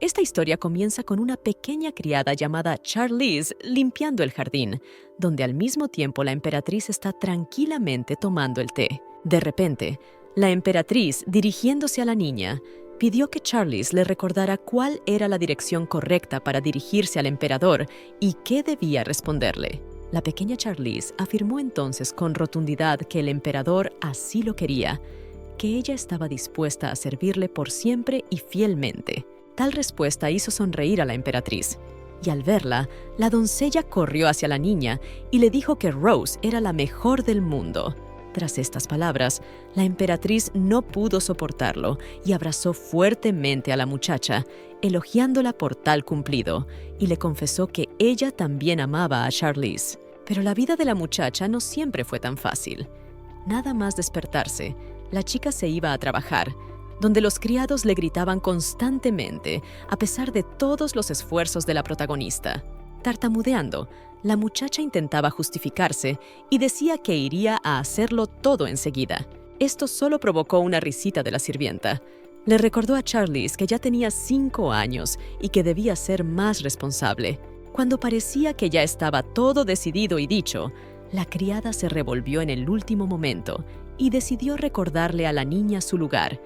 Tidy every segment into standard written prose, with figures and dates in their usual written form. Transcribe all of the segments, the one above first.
Esta historia comienza con una pequeña criada llamada Charlize limpiando el jardín, donde al mismo tiempo la emperatriz está tranquilamente tomando el té. De repente, la emperatriz, dirigiéndose a la niña, pidió que Charlize le recordara cuál era la dirección correcta para dirigirse al emperador y qué debía responderle. La pequeña Charlize afirmó entonces con rotundidad que el emperador así lo quería, que ella estaba dispuesta a servirle por siempre y fielmente. Tal respuesta hizo sonreír a la emperatriz, y al verla, la doncella corrió hacia la niña y le dijo que Rose era la mejor del mundo. Tras estas palabras, la emperatriz no pudo soportarlo y abrazó fuertemente a la muchacha, elogiándola por tal cumplido, y le confesó que ella también amaba a Charlize. Pero la vida de la muchacha no siempre fue tan fácil. Nada más despertarse, la chica se iba a trabajar, donde los criados le gritaban constantemente, a pesar de todos los esfuerzos de la protagonista. Tartamudeando, la muchacha intentaba justificarse y decía que iría a hacerlo todo enseguida. Esto solo provocó una risita de la sirvienta. Le recordó a Charlize que ya tenía 5 años y que debía ser más responsable. Cuando parecía que ya estaba todo decidido y dicho, la criada se revolvió en el último momento y decidió recordarle a la niña su lugar,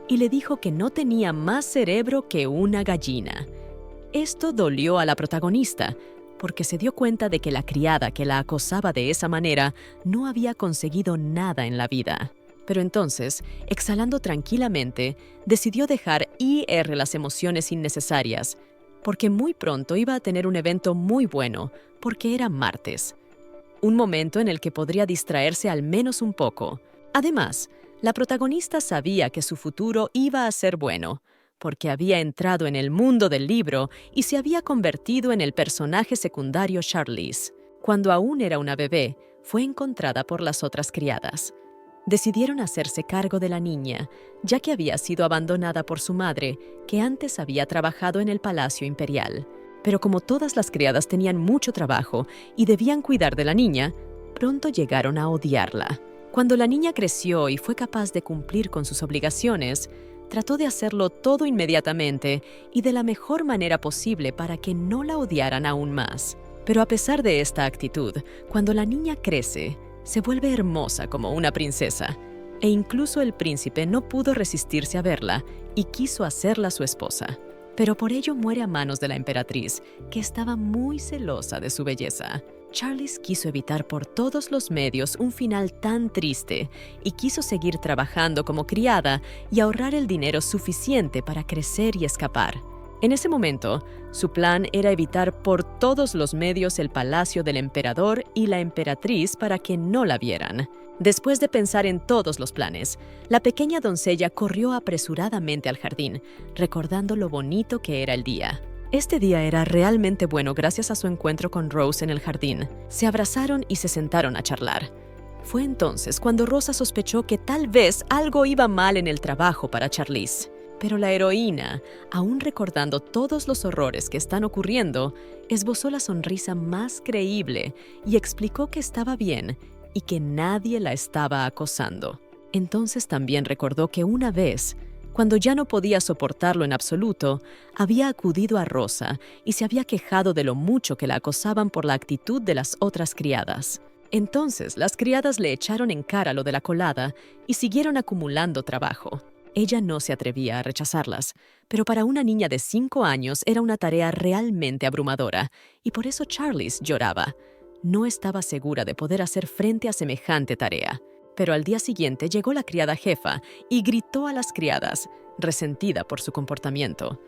y le dijo que no tenía más cerebro que una gallina. Esto dolió a la protagonista, porque se dio cuenta de que la criada que la acosaba de esa manera no había conseguido nada en la vida. Pero entonces, exhalando tranquilamente, decidió dejar ir las emociones innecesarias, porque muy pronto iba a tener un evento muy bueno, porque era martes. Un momento en el que podría distraerse al menos un poco. Además, la protagonista sabía que su futuro iba a ser bueno, porque había entrado en el mundo del libro y se había convertido en el personaje secundario Charlize. Cuando aún era una bebé, fue encontrada por las otras criadas. Decidieron hacerse cargo de la niña, ya que había sido abandonada por su madre, que antes había trabajado en el Palacio Imperial. Pero como todas las criadas tenían mucho trabajo y debían cuidar de la niña, pronto llegaron a odiarla. Cuando la niña creció y fue capaz de cumplir con sus obligaciones, trató de hacerlo todo inmediatamente y de la mejor manera posible para que no la odiaran aún más. Pero a pesar de esta actitud, cuando la niña crece, se vuelve hermosa como una princesa, e incluso el príncipe no pudo resistirse a verla y quiso hacerla su esposa. Pero por ello muere a manos de la emperatriz, que estaba muy celosa de su belleza. Charlize quiso evitar por todos los medios un final tan triste y quiso seguir trabajando como criada y ahorrar el dinero suficiente para crecer y escapar. En ese momento, su plan era evitar por todos los medios el palacio del emperador y la emperatriz para que no la vieran. Después de pensar en todos los planes, la pequeña doncella corrió apresuradamente al jardín, recordando lo bonito que era el día. Este día era realmente bueno gracias a su encuentro con Rose en el jardín. Se abrazaron y se sentaron a charlar. Fue entonces cuando Rosa sospechó que tal vez algo iba mal en el trabajo para Charlize. Pero la heroína, aún recordando todos los horrores que están ocurriendo, esbozó la sonrisa más creíble y explicó que estaba bien y que nadie la estaba acosando. Entonces también recordó que una vez, cuando ya no podía soportarlo en absoluto, había acudido a Rosa y se había quejado de lo mucho que la acosaban por la actitud de las otras criadas. Entonces las criadas le echaron en cara lo de la colada y siguieron acumulando trabajo. Ella no se atrevía a rechazarlas, pero para una niña de 5 años era una tarea realmente abrumadora, y por eso Charlize lloraba. No estaba segura de poder hacer frente a semejante tarea. Pero al día siguiente llegó la criada jefa y gritó a las criadas, resentida por su comportamiento,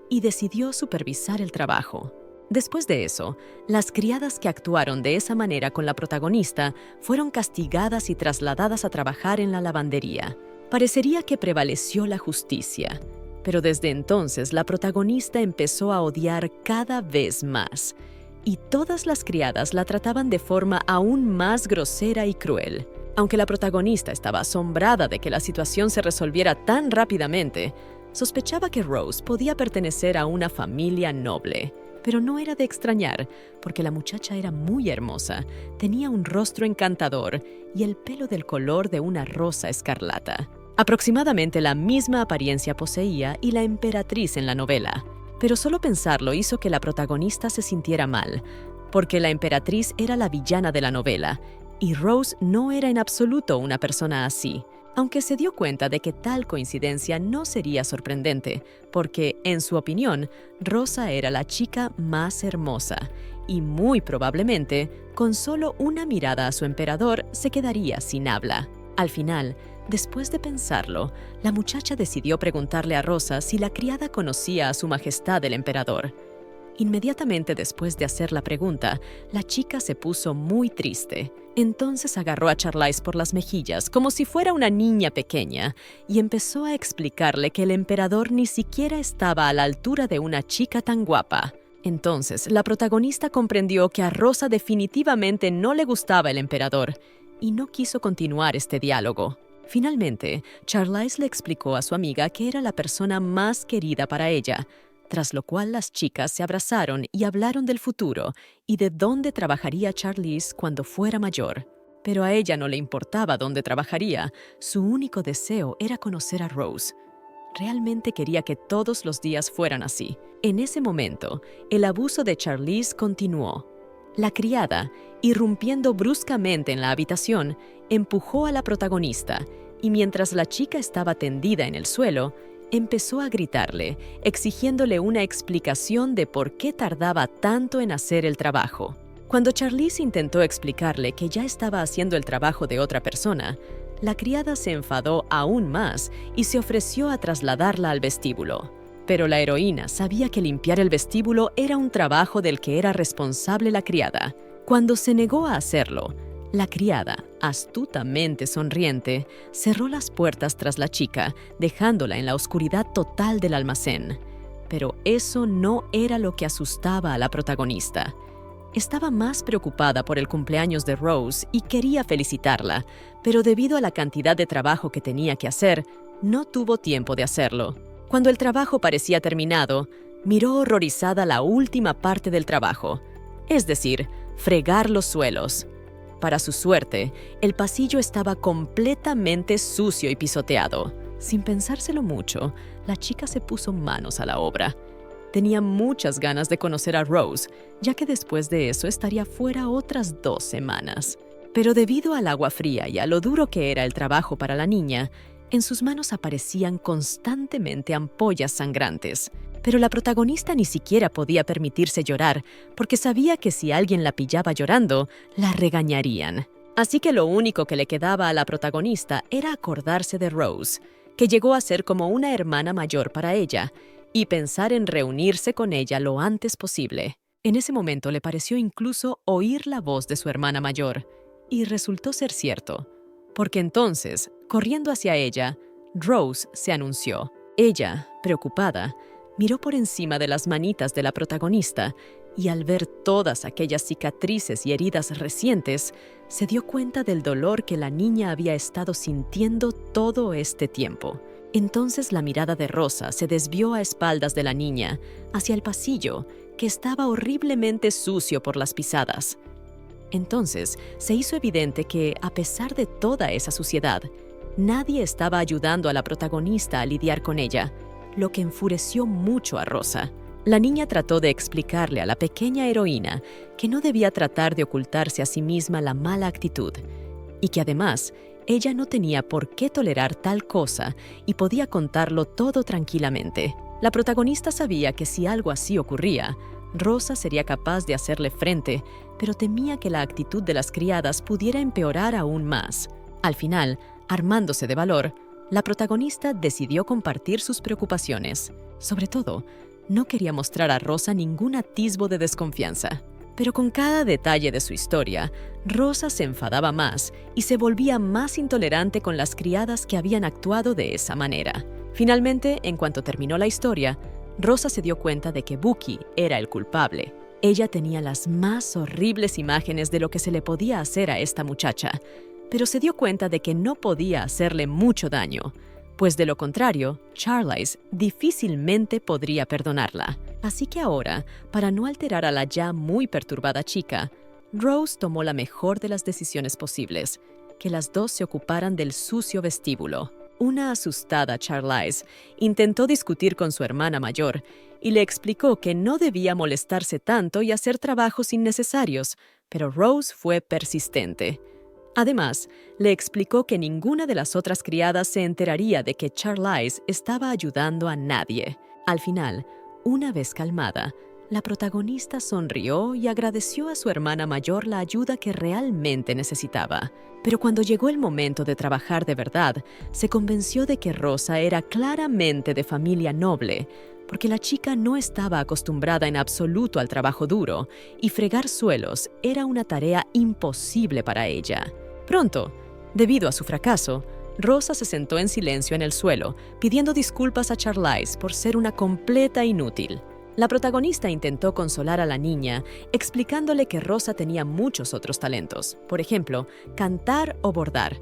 y decidió supervisar el trabajo. Después de eso, las criadas que actuaron de esa manera con la protagonista fueron castigadas y trasladadas a trabajar en la lavandería. Parecería que prevaleció la justicia, pero desde entonces la protagonista empezó a odiar cada vez más, y todas las criadas la trataban de forma aún más grosera y cruel. Aunque la protagonista estaba asombrada de que la situación se resolviera tan rápidamente, sospechaba que Rose podía pertenecer a una familia noble. Pero no era de extrañar, porque la muchacha era muy hermosa, tenía un rostro encantador y el pelo del color de una rosa escarlata. Aproximadamente la misma apariencia poseía y la emperatriz en la novela. Pero solo pensarlo hizo que la protagonista se sintiera mal, porque la emperatriz era la villana de la novela, y Rose no era en absoluto una persona así, aunque se dio cuenta de que tal coincidencia no sería sorprendente, porque, en su opinión, Rosa era la chica más hermosa, y muy probablemente, con solo una mirada a su emperador, se quedaría sin habla. Al final, después de pensarlo, la muchacha decidió preguntarle a Rosa si la criada conocía a su majestad el emperador. Inmediatamente después de hacer la pregunta, la chica se puso muy triste. Entonces agarró a Charlize por las mejillas como si fuera una niña pequeña y empezó a explicarle que el emperador ni siquiera estaba a la altura de una chica tan guapa. Entonces, la protagonista comprendió que a Rosa definitivamente no le gustaba el emperador y no quiso continuar este diálogo. Finalmente, Charlize le explicó a su amiga que era la persona más querida para ella, tras lo cual las chicas se abrazaron y hablaron del futuro y de dónde trabajaría Charlize cuando fuera mayor. Pero a ella no le importaba dónde trabajaría, su único deseo era conocer a Rose. Realmente quería que todos los días fueran así. En ese momento, el abuso de Charlize continuó. La criada, irrumpiendo bruscamente en la habitación, empujó a la protagonista y mientras la chica estaba tendida en el suelo, empezó a gritarle, exigiéndole una explicación de por qué tardaba tanto en hacer el trabajo. Cuando Charlize intentó explicarle que ya estaba haciendo el trabajo de otra persona, la criada se enfadó aún más y se ofreció a trasladarla al vestíbulo. Pero la heroína sabía que limpiar el vestíbulo era un trabajo del que era responsable la criada. Cuando se negó a hacerlo, la criada, astutamente sonriente, cerró las puertas tras la chica, dejándola en la oscuridad total del almacén. Pero eso no era lo que asustaba a la protagonista. Estaba más preocupada por el cumpleaños de Rose y quería felicitarla, pero debido a la cantidad de trabajo que tenía que hacer, no tuvo tiempo de hacerlo. Cuando el trabajo parecía terminado, miró horrorizada la última parte del trabajo, es decir, fregar los suelos. Para su suerte, el pasillo estaba completamente sucio y pisoteado. Sin pensárselo mucho, la chica se puso manos a la obra. Tenía muchas ganas de conocer a Rose, ya que después de eso estaría fuera otras 2 semanas. Pero debido al agua fría y a lo duro que era el trabajo para la niña, en sus manos aparecían constantemente ampollas sangrantes. Pero la protagonista ni siquiera podía permitirse llorar, porque sabía que si alguien la pillaba llorando, la regañarían. Así que lo único que le quedaba a la protagonista era acordarse de Rose, que llegó a ser como una hermana mayor para ella, y pensar en reunirse con ella lo antes posible. En ese momento le pareció incluso oír la voz de su hermana mayor, y resultó ser cierto, porque entonces, corriendo hacia ella, Rose se anunció. Ella, preocupada, miró por encima de las manitas de la protagonista y al ver todas aquellas cicatrices y heridas recientes, se dio cuenta del dolor que la niña había estado sintiendo todo este tiempo. Entonces la mirada de Rosa se desvió a espaldas de la niña, hacia el pasillo, que estaba horriblemente sucio por las pisadas. Entonces se hizo evidente que, a pesar de toda esa suciedad, nadie estaba ayudando a la protagonista a lidiar con ella, lo que enfureció mucho a Rosa. La niña trató de explicarle a la pequeña heroína que no debía tratar de ocultarse a sí misma la mala actitud, y que además ella no tenía por qué tolerar tal cosa y podía contarlo todo tranquilamente. La protagonista sabía que si algo así ocurría, Rosa sería capaz de hacerle frente, pero temía que la actitud de las criadas pudiera empeorar aún más. Al final, armándose de valor, la protagonista decidió compartir sus preocupaciones. Sobre todo, no quería mostrar a Rosa ningún atisbo de desconfianza. Pero con cada detalle de su historia, Rosa se enfadaba más y se volvía más intolerante con las criadas que habían actuado de esa manera. Finalmente, en cuanto terminó la historia, Rosa se dio cuenta de que Bucky era el culpable. Ella tenía las más horribles imágenes de lo que se le podía hacer a esta muchacha, pero se dio cuenta de que no podía hacerle mucho daño, pues de lo contrario, Charlize difícilmente podría perdonarla. Así que ahora, para no alterar a la ya muy perturbada chica, Rose tomó la mejor de las decisiones posibles, que las dos se ocuparan del sucio vestíbulo. una asustada Charlize intentó discutir con su hermana mayor y le explicó que no debía molestarse tanto y hacer trabajos innecesarios, pero Rose fue persistente. Además, le explicó que ninguna de las otras criadas se enteraría de que Charlize estaba ayudando a nadie. Al final, una vez calmada, la protagonista sonrió y agradeció a su hermana mayor la ayuda que realmente necesitaba. Pero cuando llegó el momento de trabajar de verdad, se convenció de que Rosa era claramente de familia noble, porque la chica no estaba acostumbrada en absoluto al trabajo duro, y fregar suelos era una tarea imposible para ella. Pronto, debido a su fracaso, Rosa se sentó en silencio en el suelo, pidiendo disculpas a Charlize por ser una completa inútil. La protagonista intentó consolar a la niña, explicándole que Rosa tenía muchos otros talentos, por ejemplo, cantar o bordar.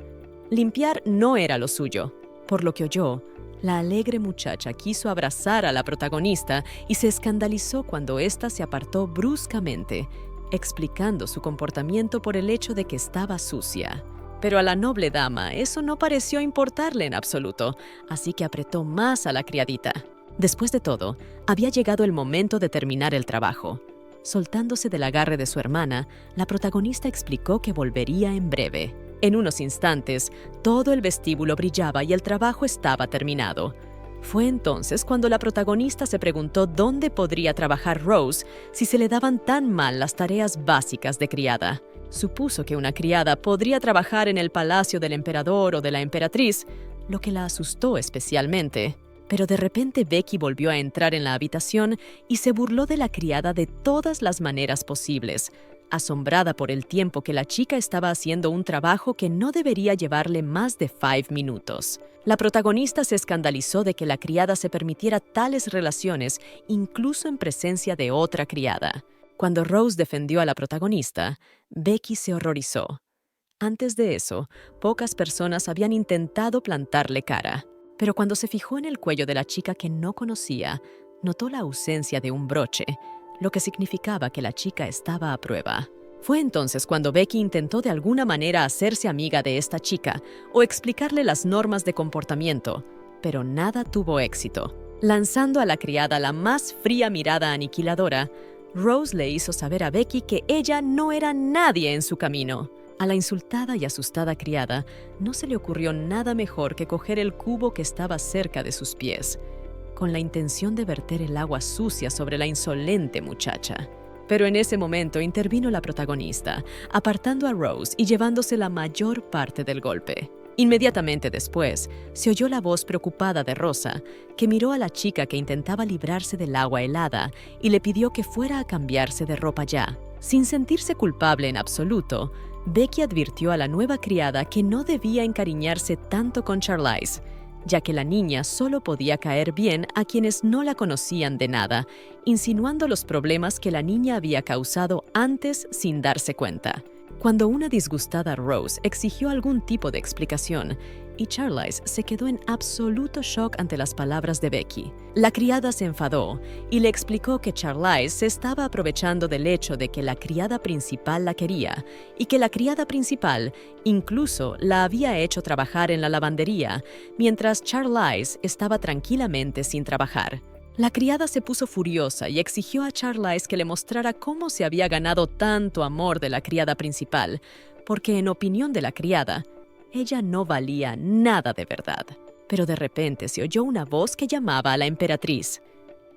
Limpiar no era lo suyo. Por lo que oyó, la alegre muchacha quiso abrazar a la protagonista y se escandalizó cuando ésta se apartó bruscamente, explicando su comportamiento por el hecho de que estaba sucia. Pero a la noble dama eso no pareció importarle en absoluto, así que apretó más a la criadita. Después de todo, había llegado el momento de terminar el trabajo. Soltándose del agarre de su hermana, la protagonista explicó que volvería en breve. En unos instantes, todo el vestíbulo brillaba y el trabajo estaba terminado. Fue entonces cuando la protagonista se preguntó dónde podría trabajar Rose si se le daban tan mal las tareas básicas de criada. Supuso que una criada podría trabajar en el palacio del emperador o de la emperatriz, lo que la asustó especialmente. Pero de repente Becky volvió a entrar en la habitación y se burló de la criada de todas las maneras posibles, asombrada por el tiempo que la chica estaba haciendo un trabajo que no debería llevarle más de 5 minutos. La protagonista se escandalizó de que la criada se permitiera tales relaciones, incluso en presencia de otra criada. Cuando Rose defendió a la protagonista, Becky se horrorizó. Antes de eso, pocas personas habían intentado plantarle cara. Pero cuando se fijó en el cuello de la chica que no conocía, notó la ausencia de un broche, lo que significaba que la chica estaba a prueba. Fue entonces cuando Becky intentó de alguna manera hacerse amiga de esta chica o explicarle las normas de comportamiento, pero nada tuvo éxito. Lanzando a la criada la más fría mirada aniquiladora, Rose le hizo saber a Becky que ella no era nadie en su camino. A la insultada y asustada criada no se le ocurrió nada mejor que coger el cubo que estaba cerca de sus pies, con la intención de verter el agua sucia sobre la insolente muchacha. Pero en ese momento intervino la protagonista, apartando a Rose y llevándose la mayor parte del golpe. Inmediatamente después, se oyó la voz preocupada de Rosa, que miró a la chica que intentaba librarse del agua helada y le pidió que fuera a cambiarse de ropa ya. Sin sentirse culpable en absoluto, Becky advirtió a la nueva criada que no debía encariñarse tanto con Charlize, ya que la niña solo podía caer bien a quienes no la conocían de nada, insinuando los problemas que la niña había causado antes sin darse cuenta. Cuando una disgustada Rose exigió algún tipo de explicación, y Charlize se quedó en absoluto shock ante las palabras de Becky. La criada se enfadó y le explicó que Charlize se estaba aprovechando del hecho de que la criada principal la quería y que la criada principal incluso la había hecho trabajar en la lavandería, mientras Charlize estaba tranquilamente sin trabajar. La criada se puso furiosa y exigió a Charlize que le mostrara cómo se había ganado tanto amor de la criada principal, porque en opinión de la criada, ella no valía nada de verdad. Pero de repente se oyó una voz que llamaba a la emperatriz.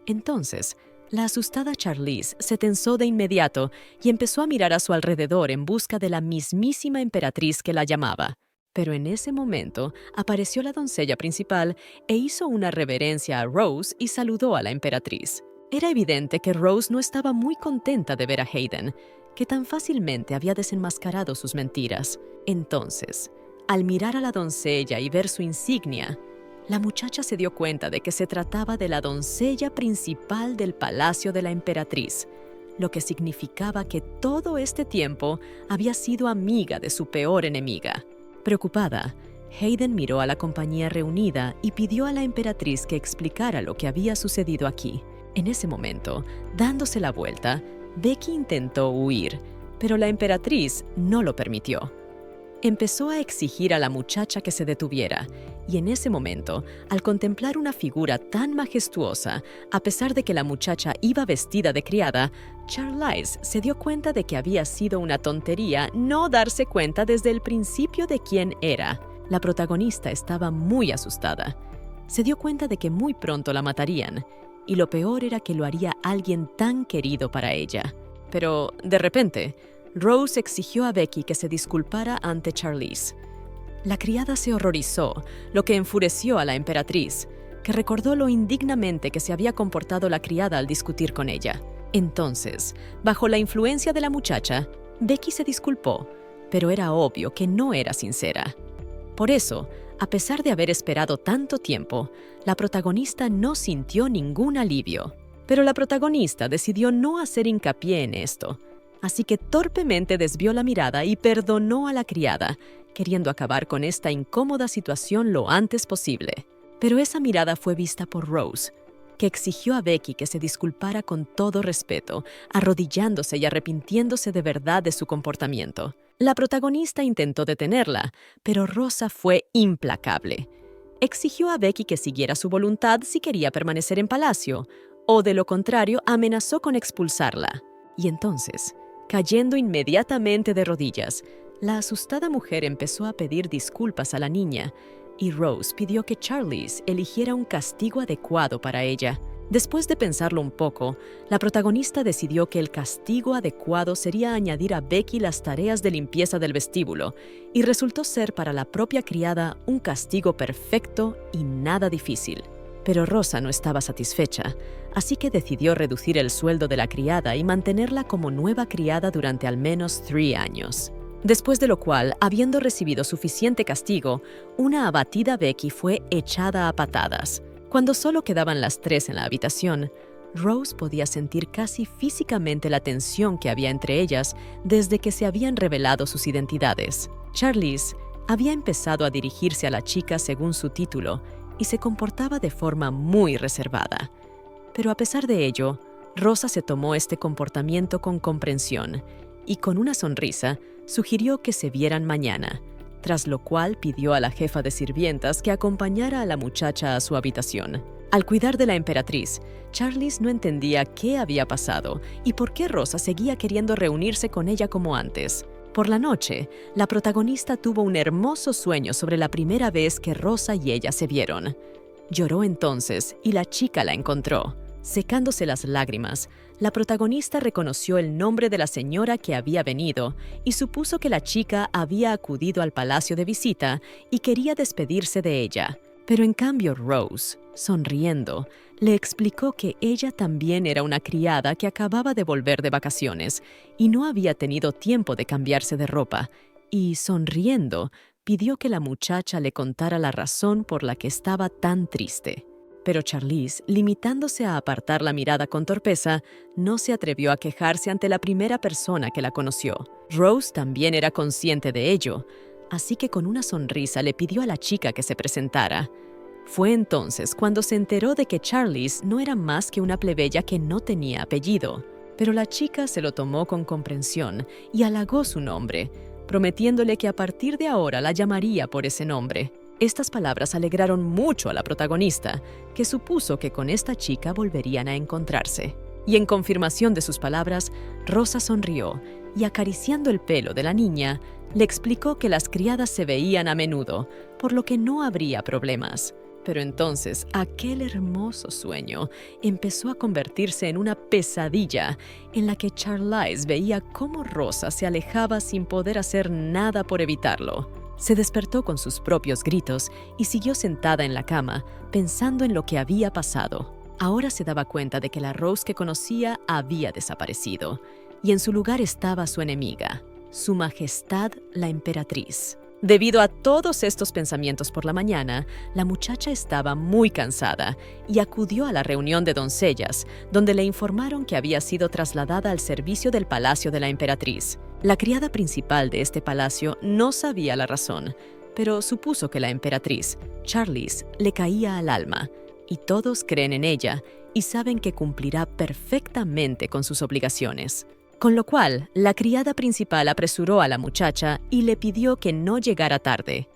Entonces, la asustada Charlize se tensó de inmediato y empezó a mirar a su alrededor en busca de la mismísima emperatriz que la llamaba. Pero en ese momento apareció la doncella principal e hizo una reverencia a Rose y saludó a la emperatriz. Era evidente que Rose no estaba muy contenta de ver a Hayden, que tan fácilmente había desenmascarado sus mentiras. Entonces, al mirar a la doncella y ver su insignia, la muchacha se dio cuenta de que se trataba de la doncella principal del palacio de la emperatriz, lo que significaba que todo este tiempo había sido amiga de su peor enemiga. Preocupada, Hayden miró a la compañía reunida y pidió a la emperatriz que explicara lo que había sucedido aquí. En ese momento, dándose la vuelta, Becky intentó huir, pero la emperatriz no lo permitió. Empezó a exigir a la muchacha que se detuviera Y en ese momento, al contemplar una figura tan majestuosa, a pesar de que la muchacha iba vestida de criada, Charlize se dio cuenta de que había sido una tontería no darse cuenta desde el principio de quién era. La protagonista estaba muy asustada. Se dio cuenta de que muy pronto la matarían, y lo peor era que lo haría alguien tan querido para ella. Pero, de repente, Rose exigió a Becky que se disculpara ante Charlize. La criada se horrorizó, lo que enfureció a la emperatriz, que recordó lo indignamente que se había comportado la criada al discutir con ella. Entonces, bajo la influencia de la muchacha, Becky se disculpó, pero era obvio que no era sincera. Por eso, a pesar de haber esperado tanto tiempo, la protagonista no sintió ningún alivio. Pero la protagonista decidió no hacer hincapié en esto, así que torpemente desvió la mirada y perdonó a la criada, queriendo acabar con esta incómoda situación lo antes posible. Pero esa mirada fue vista por Rose, que exigió a Becky que se disculpara con todo respeto, arrodillándose y arrepintiéndose de verdad de su comportamiento. La protagonista intentó detenerla, pero Rosa fue implacable. Exigió a Becky que siguiera su voluntad si quería permanecer en palacio, o de lo contrario amenazó con expulsarla. Y entonces, cayendo inmediatamente de rodillas, la asustada mujer empezó a pedir disculpas a la niña, y Rose pidió que Charlize eligiera un castigo adecuado para ella. Después de pensarlo un poco, la protagonista decidió que el castigo adecuado sería añadir a Becky las tareas de limpieza del vestíbulo, y resultó ser para la propia criada un castigo perfecto y nada difícil. Pero Rosa no estaba satisfecha, así que decidió reducir el sueldo de la criada y mantenerla como nueva criada durante al menos 3 años. Después de lo cual, habiendo recibido suficiente castigo, una abatida Becky fue echada a patadas. Cuando solo quedaban las 3 en la habitación, Rose podía sentir casi físicamente la tensión que había entre ellas desde que se habían revelado sus identidades. Charlize había empezado a dirigirse a la chica según su título y se comportaba de forma muy reservada. Pero a pesar de ello, Rosa se tomó este comportamiento con comprensión y con una sonrisa sugirió que se vieran mañana, tras lo cual pidió a la jefa de sirvientas que acompañara a la muchacha a su habitación. Al cuidar de la emperatriz, Charlize no entendía qué había pasado y por qué Rosa seguía queriendo reunirse con ella como antes. Por la noche, la protagonista tuvo un hermoso sueño sobre la primera vez que Rosa y ella se vieron. Lloró entonces y la chica la encontró. Secándose las lágrimas, la protagonista reconoció el nombre de la señora que había venido y supuso que la chica había acudido al palacio de visita y quería despedirse de ella. Pero en cambio Rose, sonriendo, le explicó que ella también era una criada que acababa de volver de vacaciones y no había tenido tiempo de cambiarse de ropa, y sonriendo, pidió que la muchacha le contara la razón por la que estaba tan triste. Pero Charlize, limitándose a apartar la mirada con torpeza, no se atrevió a quejarse ante la primera persona que la conoció. Rose también era consciente de ello, así que con una sonrisa le pidió a la chica que se presentara. Fue entonces cuando se enteró de que Charlize no era más que una plebeya que no tenía apellido. Pero la chica se lo tomó con comprensión y halagó su nombre, prometiéndole que a partir de ahora la llamaría por ese nombre. Estas palabras alegraron mucho a la protagonista, que supuso que con esta chica volverían a encontrarse. Y en confirmación de sus palabras, Rosa sonrió y acariciando el pelo de la niña, le explicó que las criadas se veían a menudo, por lo que no habría problemas. Pero entonces aquel hermoso sueño empezó a convertirse en una pesadilla en la que Charlize veía cómo Rosa se alejaba sin poder hacer nada por evitarlo. Se despertó con sus propios gritos y siguió sentada en la cama, pensando en lo que había pasado. Ahora se daba cuenta de que la Rose que conocía había desaparecido, y en su lugar estaba su enemiga, Su Majestad la Emperatriz. Debido a todos estos pensamientos por la mañana, la muchacha estaba muy cansada y acudió a la reunión de doncellas, donde le informaron que había sido trasladada al servicio del palacio de la emperatriz. La criada principal de este palacio no sabía la razón, pero supuso que la emperatriz, Charlize, le caía al alma, y todos creen en ella y saben que cumplirá perfectamente con sus obligaciones. Con lo cual, la criada principal apresuró a la muchacha y le pidió que no llegara tarde.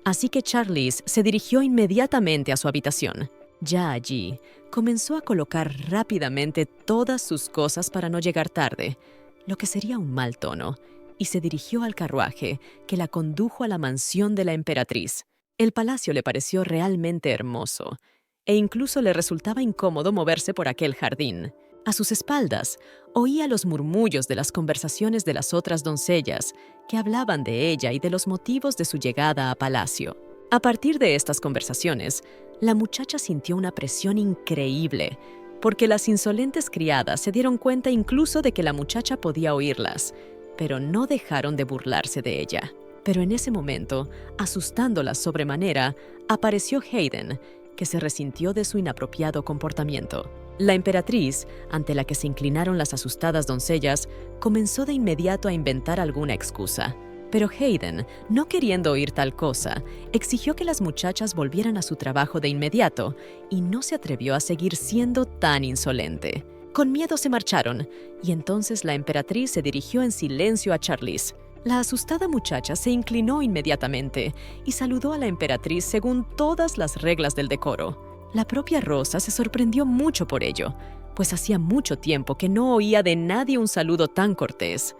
Así que Charlize se dirigió inmediatamente a su habitación. Ya allí, comenzó a colocar rápidamente todas sus cosas para no llegar tarde, lo que sería un mal tono, y se dirigió al carruaje que la condujo a la mansión de la emperatriz. El palacio le pareció realmente hermoso, e incluso le resultaba incómodo moverse por aquel jardín. A sus espaldas, oía los murmullos de las conversaciones de las otras doncellas que hablaban de ella y de los motivos de su llegada a palacio. A partir de estas conversaciones, la muchacha sintió una presión increíble, porque las insolentes criadas se dieron cuenta incluso de que la muchacha podía oírlas, pero no dejaron de burlarse de ella. Pero en ese momento, asustándola sobremanera, apareció Hayden, que se resintió de su inapropiado comportamiento. La emperatriz, ante la que se inclinaron las asustadas doncellas, comenzó de inmediato a inventar alguna excusa. Pero Hayden, no queriendo oír tal cosa, exigió que las muchachas volvieran a su trabajo de inmediato y no se atrevió a seguir siendo tan insolente. Con miedo se marcharon, y entonces la emperatriz se dirigió en silencio a Charlize. La asustada muchacha se inclinó inmediatamente y saludó a la emperatriz según todas las reglas del decoro. La propia Rosa se sorprendió mucho por ello, pues hacía mucho tiempo que no oía de nadie un saludo tan cortés.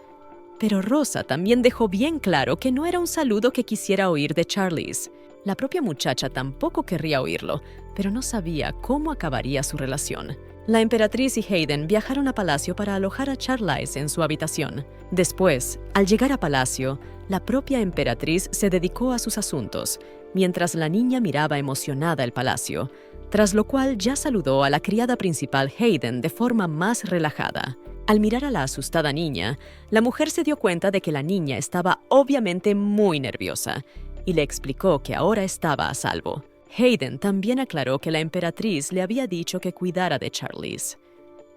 Pero Rosa también dejó bien claro que no era un saludo que quisiera oír de Charlize. La propia muchacha tampoco querría oírlo, pero no sabía cómo acabaría su relación. La emperatriz y Hayden viajaron a palacio para alojar a Charlize en su habitación. Después, al llegar a palacio, la propia emperatriz se dedicó a sus asuntos, mientras la niña miraba emocionada el palacio, tras lo cual ya saludó a la criada principal Hayden de forma más relajada. Al mirar a la asustada niña, la mujer se dio cuenta de que la niña estaba obviamente muy nerviosa y le explicó que ahora estaba a salvo. Hayden también aclaró que la emperatriz le había dicho que cuidara de Charlize.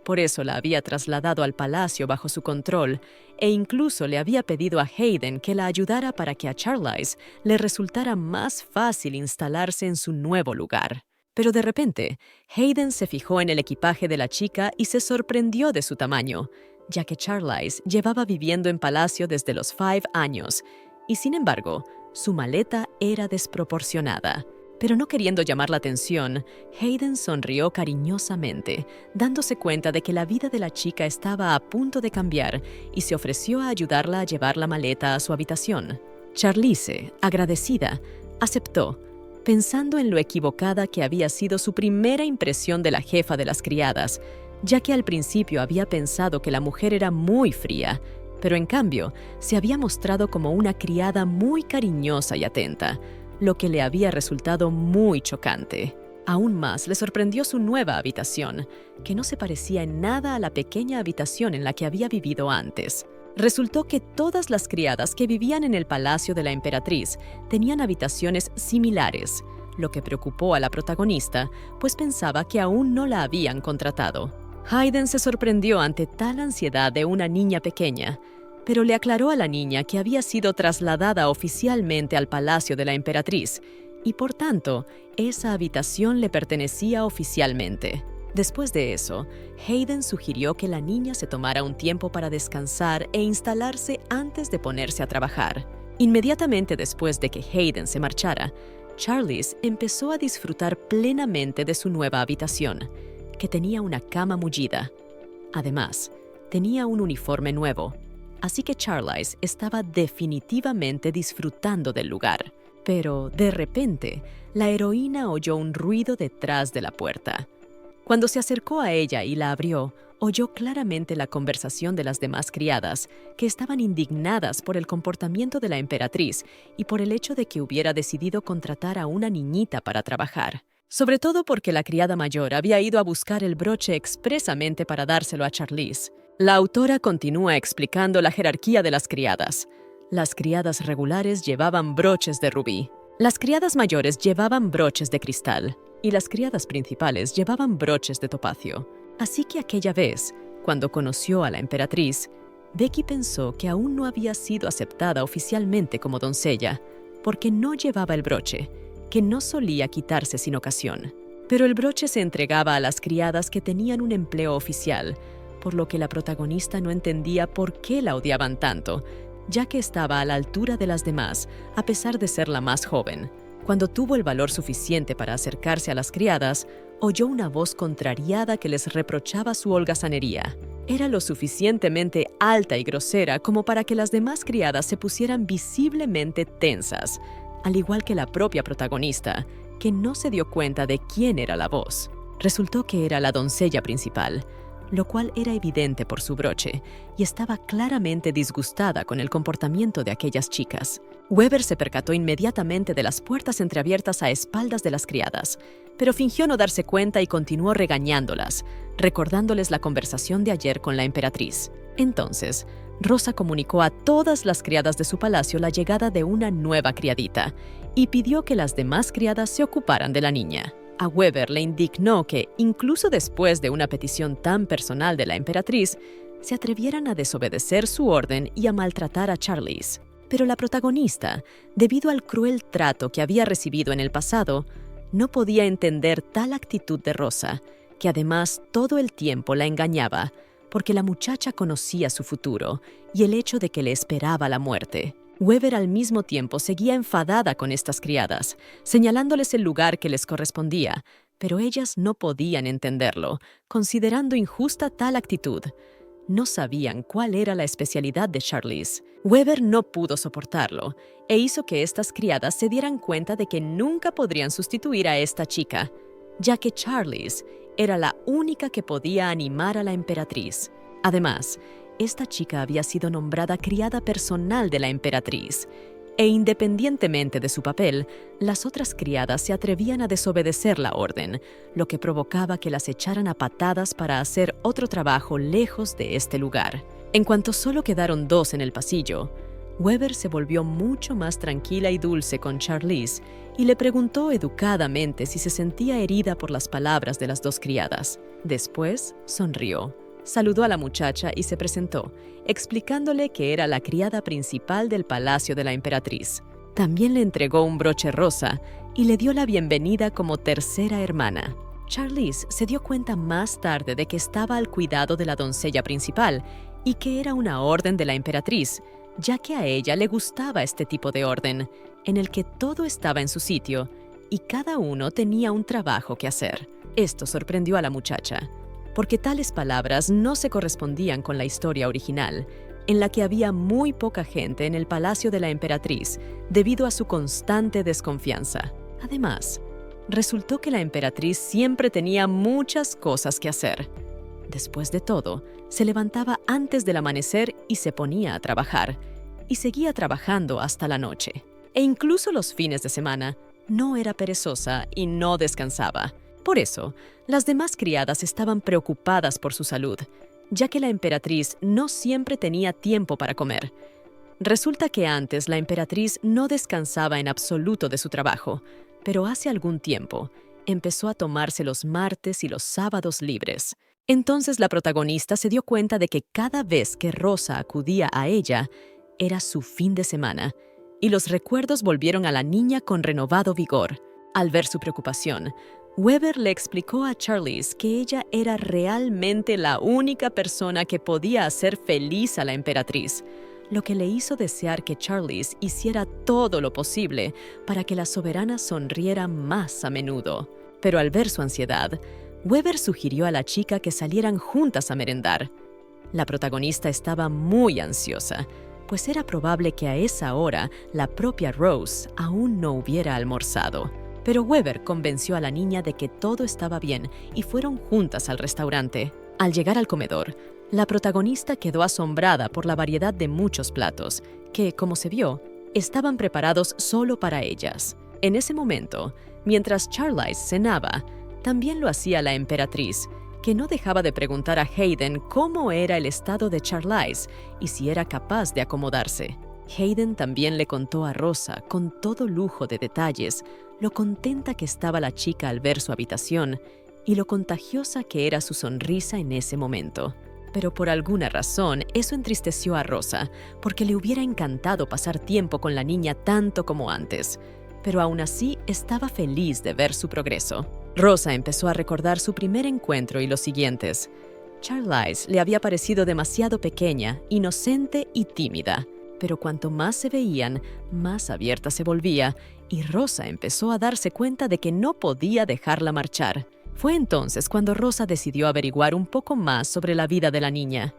Por eso la había trasladado al palacio bajo su control e incluso le había pedido a Hayden que la ayudara para que a Charlize le resultara más fácil instalarse en su nuevo lugar. Pero de repente, Hayden se fijó en el equipaje de la chica y se sorprendió de su tamaño, ya que Charlize llevaba viviendo en palacio desde los 5 años, y sin embargo, su maleta era desproporcionada. Pero no queriendo llamar la atención, Hayden sonrió cariñosamente, dándose cuenta de que la vida de la chica estaba a punto de cambiar y se ofreció a ayudarla a llevar la maleta a su habitación. Charlize, agradecida, aceptó, pensando en lo equivocada que había sido su primera impresión de la jefa de las criadas, ya que al principio había pensado que la mujer era muy fría, pero en cambio se había mostrado como una criada muy cariñosa y atenta, lo que le había resultado muy chocante. Aún más le sorprendió su nueva habitación, que no se parecía en nada a la pequeña habitación en la que había vivido antes. Resultó que todas las criadas que vivían en el palacio de la emperatriz tenían habitaciones similares, lo que preocupó a la protagonista, pues pensaba que aún no la habían contratado. Hayden se sorprendió ante tal ansiedad de una niña pequeña, pero le aclaró a la niña que había sido trasladada oficialmente al palacio de la emperatriz y, por tanto, esa habitación le pertenecía oficialmente. Después de eso, Hayden sugirió que la niña se tomara un tiempo para descansar e instalarse antes de ponerse a trabajar. Inmediatamente después de que Hayden se marchara, Charlize empezó a disfrutar plenamente de su nueva habitación, que tenía una cama mullida. Además, tenía un uniforme nuevo, así que Charlize estaba definitivamente disfrutando del lugar. Pero, de repente, la heroína oyó un ruido detrás de la puerta. Cuando se acercó a ella y la abrió, oyó claramente la conversación de las demás criadas, que estaban indignadas por el comportamiento de la emperatriz y por el hecho de que hubiera decidido contratar a una niñita para trabajar. Sobre todo porque la criada mayor había ido a buscar el broche expresamente para dárselo a Charlize. La autora continúa explicando la jerarquía de las criadas. Las criadas regulares llevaban broches de rubí. Las criadas mayores llevaban broches de cristal. Y las criadas principales llevaban broches de topacio. Así que aquella vez, cuando conoció a la emperatriz, Becky pensó que aún no había sido aceptada oficialmente como doncella, porque no llevaba el broche, que no solía quitarse sin ocasión. Pero el broche se entregaba a las criadas que tenían un empleo oficial, por lo que la protagonista no entendía por qué la odiaban tanto, ya que estaba a la altura de las demás, a pesar de ser la más joven. Cuando tuvo el valor suficiente para acercarse a las criadas, oyó una voz contrariada que les reprochaba su holgazanería. Era lo suficientemente alta y grosera como para que las demás criadas se pusieran visiblemente tensas, al igual que la propia protagonista, que no se dio cuenta de quién era la voz. Resultó que era la doncella principal, lo cual era evidente por su broche, y estaba claramente disgustada con el comportamiento de aquellas chicas. Weber se percató inmediatamente de las puertas entreabiertas a espaldas de las criadas, pero fingió no darse cuenta y continuó regañándolas, recordándoles la conversación de ayer con la emperatriz. Entonces, Rosa comunicó a todas las criadas de su palacio la llegada de una nueva criadita y pidió que las demás criadas se ocuparan de la niña. A Weber le indignó que, incluso después de una petición tan personal de la emperatriz, se atrevieran a desobedecer su orden y a maltratar a Charlize. Pero la protagonista, debido al cruel trato que había recibido en el pasado, no podía entender tal actitud de Rosa, que además todo el tiempo la engañaba, porque la muchacha conocía su futuro y el hecho de que le esperaba la muerte. Weber al mismo tiempo seguía enfadada con estas criadas, señalándoles el lugar que les correspondía, pero ellas no podían entenderlo, considerando injusta tal actitud. No sabían cuál era la especialidad de Charlize. Weber no pudo soportarlo e hizo que estas criadas se dieran cuenta de que nunca podrían sustituir a esta chica, ya que Charlize era la única que podía animar a la emperatriz. Además, esta chica había sido nombrada criada personal de la emperatriz, e independientemente de su papel, las otras criadas se atrevían a desobedecer la orden, lo que provocaba que las echaran a patadas para hacer otro trabajo lejos de este lugar. En cuanto solo quedaron dos en el pasillo, Weber se volvió mucho más tranquila y dulce con Charlize y le preguntó educadamente si se sentía herida por las palabras de las dos criadas. Después sonrió. Saludó a la muchacha y se presentó, explicándole que era la criada principal del palacio de la emperatriz. También le entregó un broche rosa y le dio la bienvenida como tercera hermana. Charlize se dio cuenta más tarde de que estaba al cuidado de la doncella principal y que era una orden de la emperatriz, ya que a ella le gustaba este tipo de orden, en el que todo estaba en su sitio y cada uno tenía un trabajo que hacer. Esto sorprendió a la muchacha, porque tales palabras no se correspondían con la historia original, en la que había muy poca gente en el palacio de la emperatriz debido a su constante desconfianza. Además, resultó que la emperatriz siempre tenía muchas cosas que hacer. Después de todo, se levantaba antes del amanecer y se ponía a trabajar, y seguía trabajando hasta la noche. E incluso los fines de semana, no era perezosa y no descansaba. Por eso, las demás criadas estaban preocupadas por su salud, ya que la emperatriz no siempre tenía tiempo para comer. Resulta que antes la emperatriz no descansaba en absoluto de su trabajo, pero hace algún tiempo empezó a tomarse los martes y los sábados libres. Entonces la protagonista se dio cuenta de que cada vez que Rosa acudía a ella, era su fin de semana, y los recuerdos volvieron a la niña con renovado vigor. Al ver su preocupación, Weber le explicó a Charlize que ella era realmente la única persona que podía hacer feliz a la emperatriz, lo que le hizo desear que Charlize hiciera todo lo posible para que la soberana sonriera más a menudo. Pero al ver su ansiedad, Weber sugirió a la chica que salieran juntas a merendar. La protagonista estaba muy ansiosa, pues era probable que a esa hora la propia Rose aún no hubiera almorzado. Pero Weber convenció a la niña de que todo estaba bien y fueron juntas al restaurante. Al llegar al comedor, la protagonista quedó asombrada por la variedad de muchos platos que, como se vio, estaban preparados solo para ellas. En ese momento, mientras Charlize cenaba, también lo hacía la emperatriz, que no dejaba de preguntar a Hayden cómo era el estado de Charlize y si era capaz de acomodarse. Hayden también le contó a Rosa, con todo lujo de detalles, lo contenta que estaba la chica al ver su habitación y lo contagiosa que era su sonrisa en ese momento. Pero por alguna razón, eso entristeció a Rosa, porque le hubiera encantado pasar tiempo con la niña tanto como antes. Pero aún así estaba feliz de ver su progreso. Rosa empezó a recordar su primer encuentro y los siguientes. Charlize le había parecido demasiado pequeña, inocente y tímida. Pero cuanto más se veían, más abierta se volvía, y Rosa empezó a darse cuenta de que no podía dejarla marchar. Fue entonces cuando Rosa decidió averiguar un poco más sobre la vida de la niña.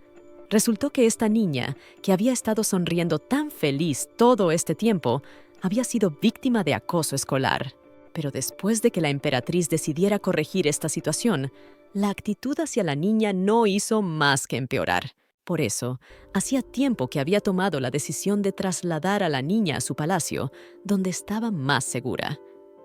Resultó que esta niña, que había estado sonriendo tan feliz todo este tiempo, había sido víctima de acoso escolar. Pero después de que la emperatriz decidiera corregir esta situación, la actitud hacia la niña no hizo más que empeorar. Por eso, hacía tiempo que había tomado la decisión de trasladar a la niña a su palacio, donde estaba más segura.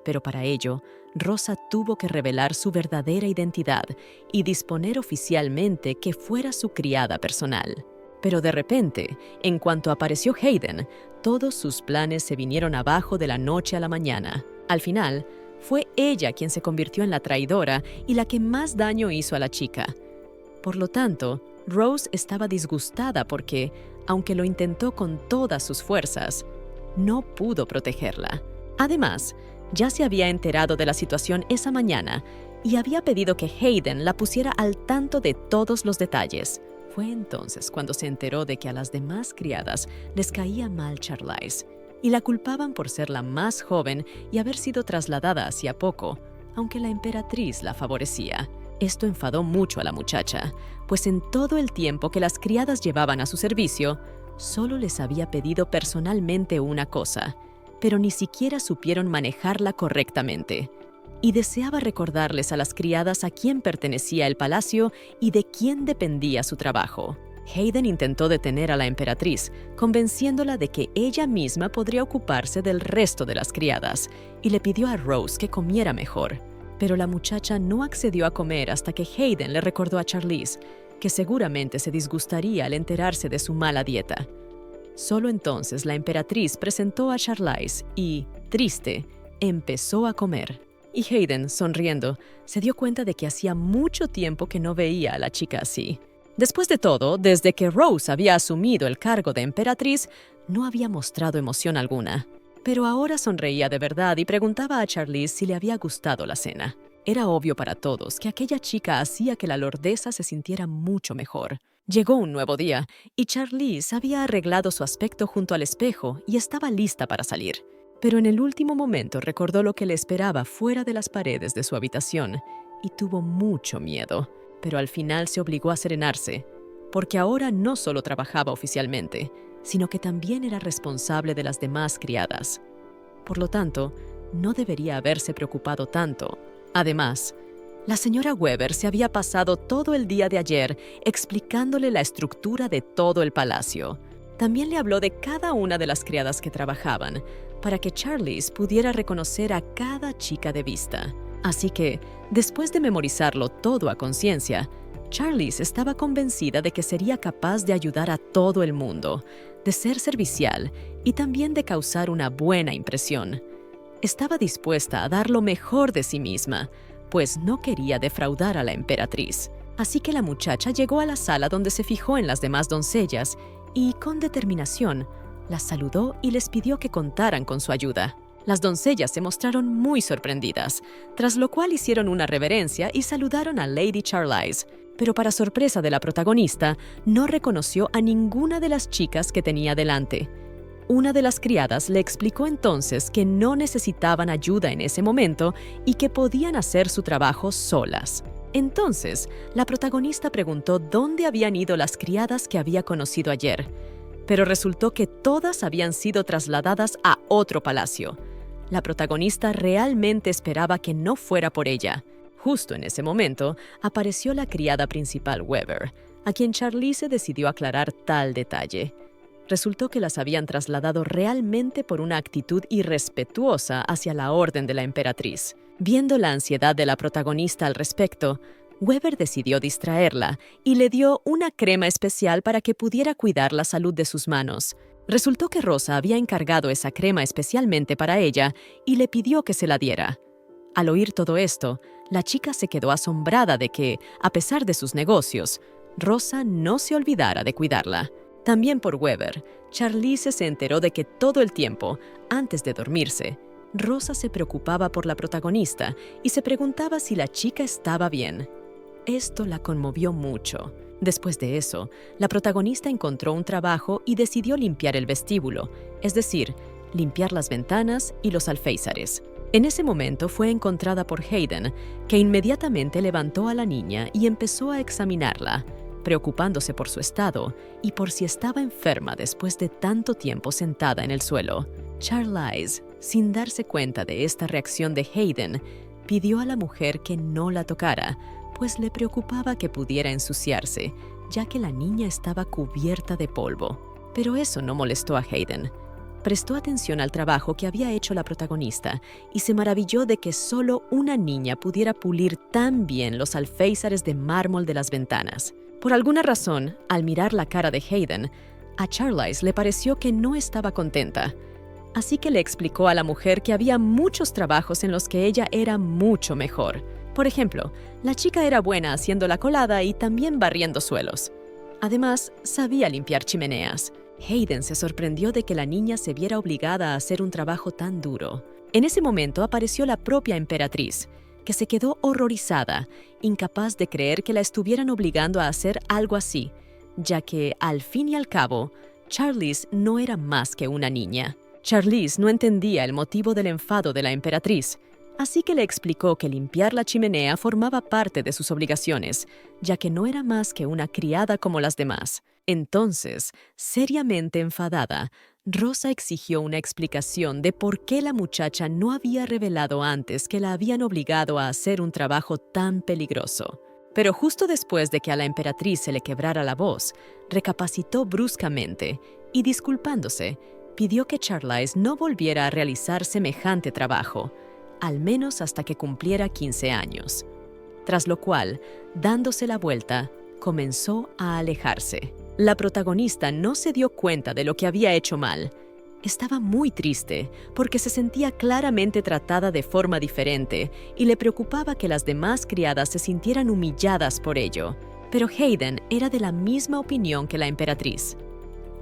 Pero para ello, Rosa tuvo que revelar su verdadera identidad y disponer oficialmente que fuera su criada personal. Pero de repente, en cuanto apareció Hayden, todos sus planes se vinieron abajo de la noche a la mañana. Al final, fue ella quien se convirtió en la traidora y la que más daño hizo a la chica. Por lo tanto, Rose estaba disgustada porque, aunque lo intentó con todas sus fuerzas, no pudo protegerla. Además, ya se había enterado de la situación esa mañana y había pedido que Hayden la pusiera al tanto de todos los detalles. Fue entonces cuando se enteró de que a las demás criadas les caía mal Charlize y la culpaban por ser la más joven y haber sido trasladada hacía poco, aunque la emperatriz la favorecía. Esto enfadó mucho a la muchacha, pues en todo el tiempo que las criadas llevaban a su servicio, solo les había pedido personalmente una cosa, pero ni siquiera supieron manejarla correctamente. Y deseaba recordarles a las criadas a quién pertenecía el palacio y de quién dependía su trabajo. Hayden intentó detener a la emperatriz, convenciéndola de que ella misma podría ocuparse del resto de las criadas, y le pidió a Rose que comiera mejor. Pero la muchacha no accedió a comer hasta que Hayden le recordó a Charlize que seguramente se disgustaría al enterarse de su mala dieta. Solo entonces la emperatriz presentó a Charlize y, triste, empezó a comer. Y Hayden, sonriendo, se dio cuenta de que hacía mucho tiempo que no veía a la chica así. Después de todo, desde que Rose había asumido el cargo de emperatriz, no había mostrado emoción alguna. Pero ahora sonreía de verdad y preguntaba a Charlize si le había gustado la cena. Era obvio para todos que aquella chica hacía que la lordesa se sintiera mucho mejor. Llegó un nuevo día y Charlize había arreglado su aspecto junto al espejo y estaba lista para salir. Pero en el último momento recordó lo que le esperaba fuera de las paredes de su habitación y tuvo mucho miedo. Pero al final se obligó a serenarse, porque ahora no solo trabajaba oficialmente, sino que también era responsable de las demás criadas. Por lo tanto, no debería haberse preocupado tanto. Además, la señora Weber se había pasado todo el día de ayer explicándole la estructura de todo el palacio. También le habló de cada una de las criadas que trabajaban, para que Charlize pudiera reconocer a cada chica de vista. Así que, después de memorizarlo todo a conciencia, Charlize estaba convencida de que sería capaz de ayudar a todo el mundo, de ser servicial y también de causar una buena impresión. Estaba dispuesta a dar lo mejor de sí misma, pues no quería defraudar a la emperatriz. Así que la muchacha llegó a la sala donde se fijó en las demás doncellas y, con determinación, las saludó y les pidió que contaran con su ayuda. Las doncellas se mostraron muy sorprendidas, tras lo cual hicieron una reverencia y saludaron a Lady Charlize. Pero para sorpresa de la protagonista, no reconoció a ninguna de las chicas que tenía delante. Una de las criadas le explicó entonces que no necesitaban ayuda en ese momento y que podían hacer su trabajo solas. Entonces, la protagonista preguntó dónde habían ido las criadas que había conocido ayer, pero resultó que todas habían sido trasladadas a otro palacio. La protagonista realmente esperaba que no fuera por ella. Justo en ese momento, apareció la criada principal Weber, a quien Charlize decidió aclarar tal detalle. Resultó que las habían trasladado realmente por una actitud irrespetuosa hacia la orden de la emperatriz. Viendo la ansiedad de la protagonista al respecto, Weber decidió distraerla y le dio una crema especial para que pudiera cuidar la salud de sus manos. Resultó que Rosa había encargado esa crema especialmente para ella y le pidió que se la diera. Al oír todo esto, la chica se quedó asombrada de que, a pesar de sus negocios, Rosa no se olvidara de cuidarla. También por Weber, Charlize se enteró de que todo el tiempo, antes de dormirse, Rosa se preocupaba por la protagonista y se preguntaba si la chica estaba bien. Esto la conmovió mucho, Después de eso, la protagonista encontró un trabajo y decidió limpiar el vestíbulo, es decir, limpiar las ventanas y los alféizares. En ese momento fue encontrada por Hayden, que inmediatamente levantó a la niña y empezó a examinarla, preocupándose por su estado y por si estaba enferma después de tanto tiempo sentada en el suelo. Charlize, sin darse cuenta de esta reacción de Hayden, pidió a la mujer que no la tocara, pues le preocupaba que pudiera ensuciarse, ya que la niña estaba cubierta de polvo. Pero eso no molestó a Hayden. Prestó atención al trabajo que había hecho la protagonista y se maravilló de que solo una niña pudiera pulir tan bien los alféizares de mármol de las ventanas. Por alguna razón, al mirar la cara de Hayden, a Charlize le pareció que no estaba contenta. Así que le explicó a la mujer que había muchos trabajos en los que ella era mucho mejor. Por ejemplo, la chica era buena haciendo la colada y también barriendo suelos. Además, sabía limpiar chimeneas. Hayden se sorprendió de que la niña se viera obligada a hacer un trabajo tan duro. En ese momento apareció la propia emperatriz, que se quedó horrorizada, incapaz de creer que la estuvieran obligando a hacer algo así, ya que, al fin y al cabo, Charlize no era más que una niña. Charlize no entendía el motivo del enfado de la emperatriz, así que le explicó que limpiar la chimenea formaba parte de sus obligaciones, ya que no era más que una criada como las demás. Entonces, seriamente enfadada, Rosa exigió una explicación de por qué la muchacha no había revelado antes que la habían obligado a hacer un trabajo tan peligroso. Pero justo después de que a la emperatriz se le quebrara la voz, recapacitó bruscamente y, disculpándose, pidió que Charlize no volviera a realizar semejante trabajo, al menos hasta que cumpliera 15 años. Tras lo cual, dándose la vuelta, comenzó a alejarse. La protagonista no se dio cuenta de lo que había hecho mal. Estaba muy triste porque se sentía claramente tratada de forma diferente y le preocupaba que las demás criadas se sintieran humilladas por ello. Pero Hayden era de la misma opinión que la emperatriz.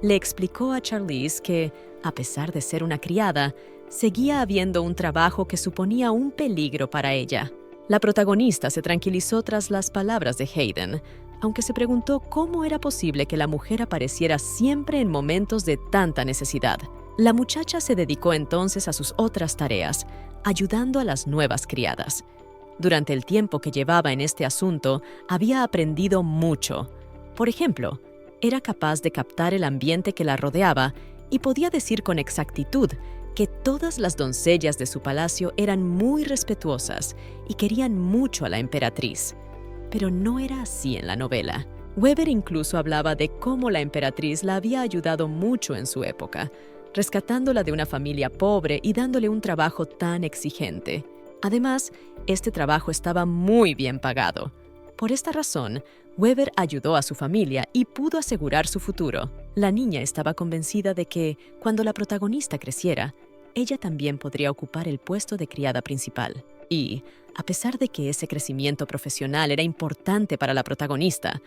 Le explicó a Charlize que, a pesar de ser una criada, seguía habiendo un trabajo que suponía un peligro para ella. La protagonista se tranquilizó tras las palabras de Hayden, aunque se preguntó cómo era posible que la mujer apareciera siempre en momentos de tanta necesidad. La muchacha se dedicó entonces a sus otras tareas, ayudando a las nuevas criadas. Durante el tiempo que llevaba en este asunto, había aprendido mucho. Por ejemplo, era capaz de captar el ambiente que la rodeaba y podía decir con exactitud que todas las doncellas de su palacio eran muy respetuosas y querían mucho a la emperatriz. Pero no era así en la novela. Weber incluso hablaba de cómo la emperatriz la había ayudado mucho en su época, rescatándola de una familia pobre y dándole un trabajo tan exigente. Además, este trabajo estaba muy bien pagado. Por esta razón, Weber ayudó a su familia y pudo asegurar su futuro. La niña estaba convencida de que, cuando la protagonista creciera, ella también podría ocupar el puesto de criada principal. Y, a pesar de que ese crecimiento profesional era importante para la protagonista,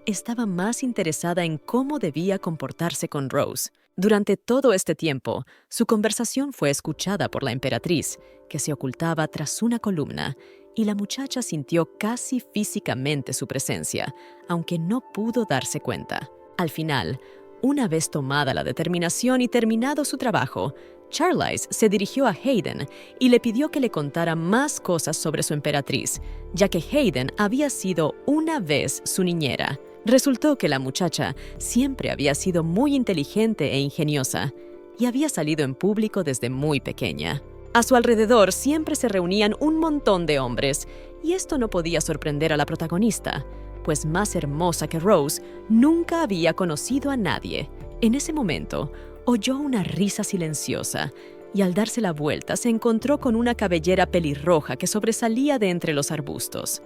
estaba más interesada en cómo debía comportarse con Rose. Durante todo este tiempo, su conversación fue escuchada por la emperatriz, que se ocultaba tras una columna, y la muchacha sintió casi físicamente su presencia, aunque no pudo darse cuenta. Al final, una vez tomada la determinación y terminado su trabajo, Charlize se dirigió a Hayden y le pidió que le contara más cosas sobre su emperatriz, ya que Hayden había sido una vez su niñera. Resultó que la muchacha siempre había sido muy inteligente e ingeniosa y había salido en público desde muy pequeña. A su alrededor siempre se reunían un montón de hombres, y esto no podía sorprender a la protagonista, pues más hermosa que Rose nunca había conocido a nadie. En ese momento, oyó una risa silenciosa y al darse la vuelta se encontró con una cabellera pelirroja que sobresalía de entre los arbustos.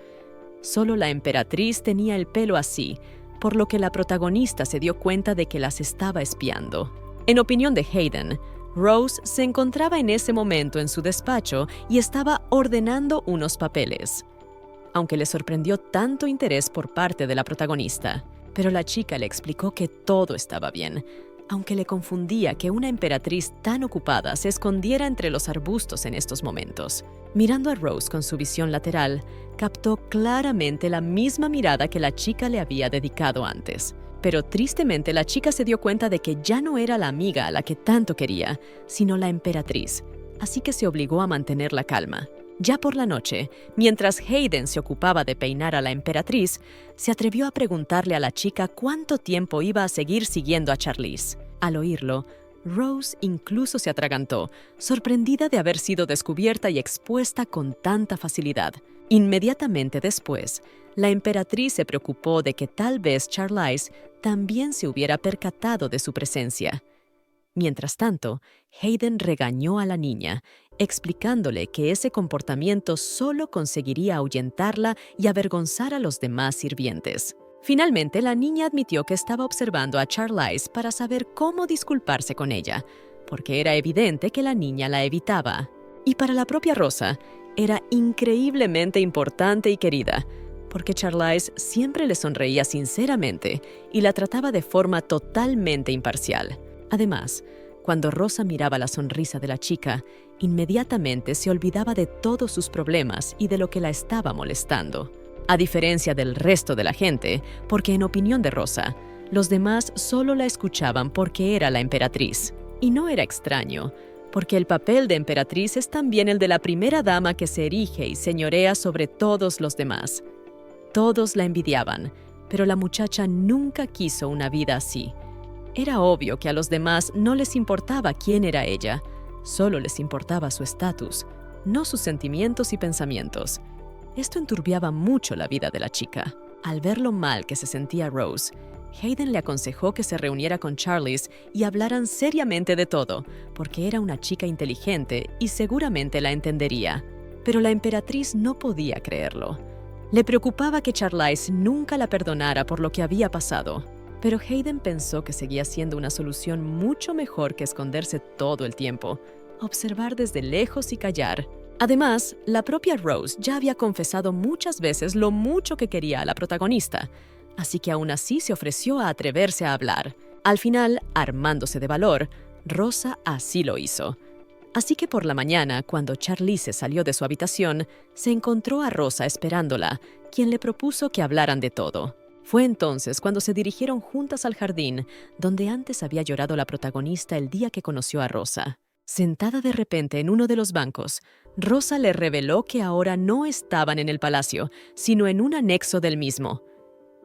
Solo la emperatriz tenía el pelo así, por lo que la protagonista se dio cuenta de que las estaba espiando. En opinión de Hayden, Rose se encontraba en ese momento en su despacho y estaba ordenando unos papeles, aunque le sorprendió tanto interés por parte de la protagonista. Pero la chica le explicó que todo estaba bien, aunque le confundía que una emperatriz tan ocupada se escondiera entre los arbustos en estos momentos. Mirando a Rose con su visión lateral, captó claramente la misma mirada que la chica le había dedicado antes. Pero tristemente la chica se dio cuenta de que ya no era la amiga a la que tanto quería, sino la emperatriz, así que se obligó a mantener la calma. Ya por la noche, mientras Hayden se ocupaba de peinar a la emperatriz, se atrevió a preguntarle a la chica cuánto tiempo iba a seguir siguiendo a Charlize. Al oírlo, Rose incluso se atragantó, sorprendida de haber sido descubierta y expuesta con tanta facilidad. Inmediatamente después, la emperatriz se preocupó de que tal vez Charlize también se hubiera percatado de su presencia. Mientras tanto, Hayden regañó a la niña, explicándole que ese comportamiento solo conseguiría ahuyentarla y avergonzar a los demás sirvientes. Finalmente, la niña admitió que estaba observando a Charlize para saber cómo disculparse con ella, porque era evidente que la niña la evitaba. Y para la propia Rosa, era increíblemente importante y querida, porque Charlize siempre le sonreía sinceramente y la trataba de forma totalmente imparcial. Además, cuando Rosa miraba la sonrisa de la chica, inmediatamente se olvidaba de todos sus problemas y de lo que la estaba molestando. A diferencia del resto de la gente, porque en opinión de Rosa, los demás solo la escuchaban porque era la emperatriz. Y no era extraño, porque el papel de emperatriz es también el de la primera dama que se erige y señorea sobre todos los demás. Todos la envidiaban, pero la muchacha nunca quiso una vida así. Era obvio que a los demás no les importaba quién era ella, solo les importaba su estatus, no sus sentimientos y pensamientos. Esto enturbiaba mucho la vida de la chica. Al ver lo mal que se sentía Rose, Hayden le aconsejó que se reuniera con Charlize y hablaran seriamente de todo, porque era una chica inteligente y seguramente la entendería. Pero la emperatriz no podía creerlo. Le preocupaba que Charlize nunca la perdonara por lo que había pasado. Pero Hayden pensó que seguía siendo una solución mucho mejor que esconderse todo el tiempo, observar desde lejos y callar. Además, la propia Rose ya había confesado muchas veces lo mucho que quería a la protagonista, así que aún así se ofreció a atreverse a hablar. Al final, armándose de valor, Rosa así lo hizo. Así que por la mañana, cuando Charlize salió de su habitación, se encontró a Rosa esperándola, quien le propuso que hablaran de todo. Fue entonces cuando se dirigieron juntas al jardín, donde antes había llorado la protagonista el día que conoció a Rosa. Sentada de repente en uno de los bancos, Rosa le reveló que ahora no estaban en el palacio, sino en un anexo del mismo.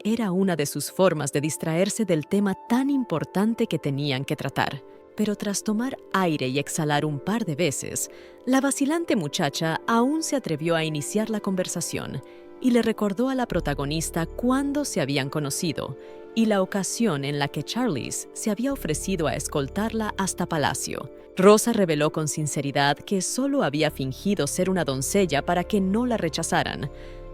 Era una de sus formas de distraerse del tema tan importante que tenían que tratar. Pero tras tomar aire y exhalar un par de veces, la vacilante muchacha aún se atrevió a iniciar la conversación y le recordó a la protagonista cuándo se habían conocido y la ocasión en la que Charlize se había ofrecido a escoltarla hasta palacio. Rosa reveló con sinceridad que solo había fingido ser una doncella para que no la rechazaran,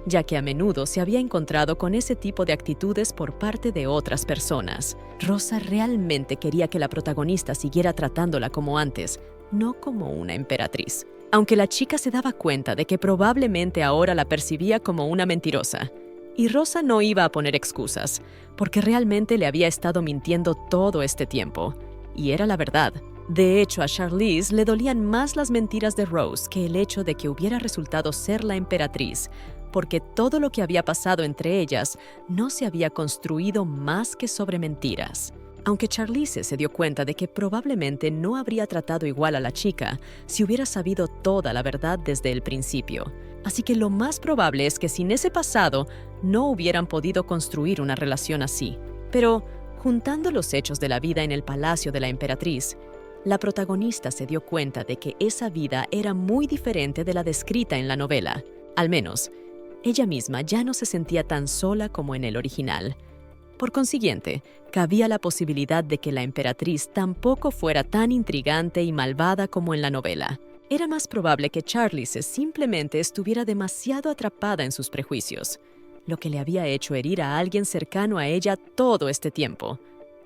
ya que a menudo se había encontrado con ese tipo de actitudes por parte de otras personas. Rosa realmente quería que la protagonista siguiera tratándola como antes, no como una emperatriz. Aunque la chica se daba cuenta de que probablemente ahora la percibía como una mentirosa. Y Rosa no iba a poner excusas, porque realmente le había estado mintiendo todo este tiempo. Y era la verdad. De hecho, a Charlize le dolían más las mentiras de Rose que el hecho de que hubiera resultado ser la emperatriz, porque todo lo que había pasado entre ellas no se había construido más que sobre mentiras. Aunque Charlize se dio cuenta de que probablemente no habría tratado igual a la chica si hubiera sabido toda la verdad desde el principio. Así que lo más probable es que sin ese pasado no hubieran podido construir una relación así. Pero, juntando los hechos de la vida en el palacio de la emperatriz, la protagonista se dio cuenta de que esa vida era muy diferente de la descrita en la novela. Al menos, ella misma ya no se sentía tan sola como en el original. Por consiguiente, cabía la posibilidad de que la emperatriz tampoco fuera tan intrigante y malvada como en la novela. Era más probable que Charlize simplemente estuviera demasiado atrapada en sus prejuicios, lo que le había hecho herir a alguien cercano a ella todo este tiempo,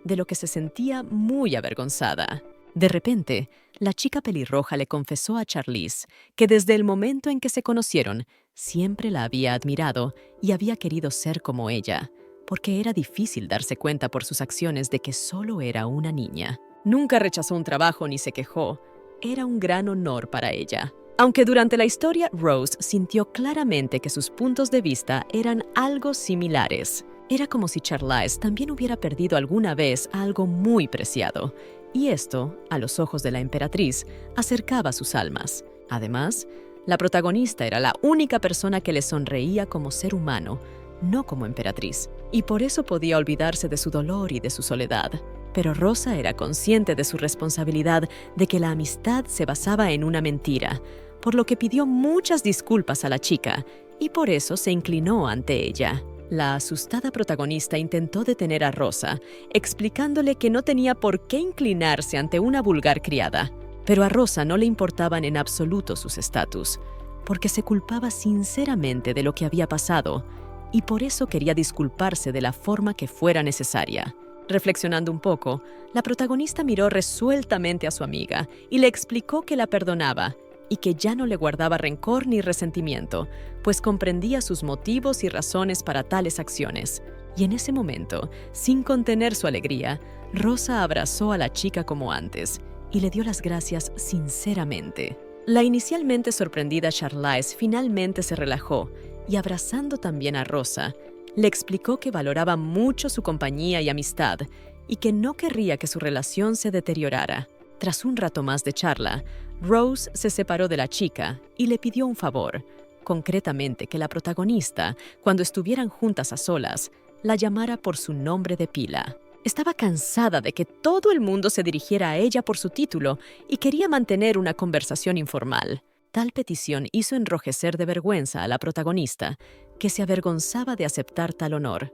de lo que se sentía muy avergonzada. De repente, la chica pelirroja le confesó a Charlize que desde el momento en que se conocieron, siempre la había admirado y había querido ser como ella, porque era difícil darse cuenta por sus acciones de que solo era una niña. Nunca rechazó un trabajo ni se quejó. Era un gran honor para ella. Aunque durante la historia Rose sintió claramente que sus puntos de vista eran algo similares. Era como si Charlize también hubiera perdido alguna vez algo muy preciado. Y esto, a los ojos de la emperatriz, acercaba sus almas. Además, la protagonista era la única persona que le sonreía como ser humano, no como emperatriz, y por eso podía olvidarse de su dolor y de su soledad. Pero Rosa era consciente de su responsabilidad de que la amistad se basaba en una mentira, por lo que pidió muchas disculpas a la chica, y por eso se inclinó ante ella. La asustada protagonista intentó detener a Rosa, explicándole que no tenía por qué inclinarse ante una vulgar criada. Pero a Rosa no le importaban en absoluto sus estatus, porque se culpaba sinceramente de lo que había pasado, y por eso quería disculparse de la forma que fuera necesaria. Reflexionando un poco, la protagonista miró resueltamente a su amiga y le explicó que la perdonaba y que ya no le guardaba rencor ni resentimiento, pues comprendía sus motivos y razones para tales acciones. Y en ese momento, sin contener su alegría, Rosa abrazó a la chica como antes y le dio las gracias sinceramente. La inicialmente sorprendida Charlize finalmente se relajó y, abrazando también a Rosa, le explicó que valoraba mucho su compañía y amistad y que no querría que su relación se deteriorara. Tras un rato más de charla, Rose se separó de la chica y le pidió un favor, concretamente que la protagonista, cuando estuvieran juntas a solas, la llamara por su nombre de pila. Estaba cansada de que todo el mundo se dirigiera a ella por su título y quería mantener una conversación informal. Tal petición hizo enrojecer de vergüenza a la protagonista, que se avergonzaba de aceptar tal honor.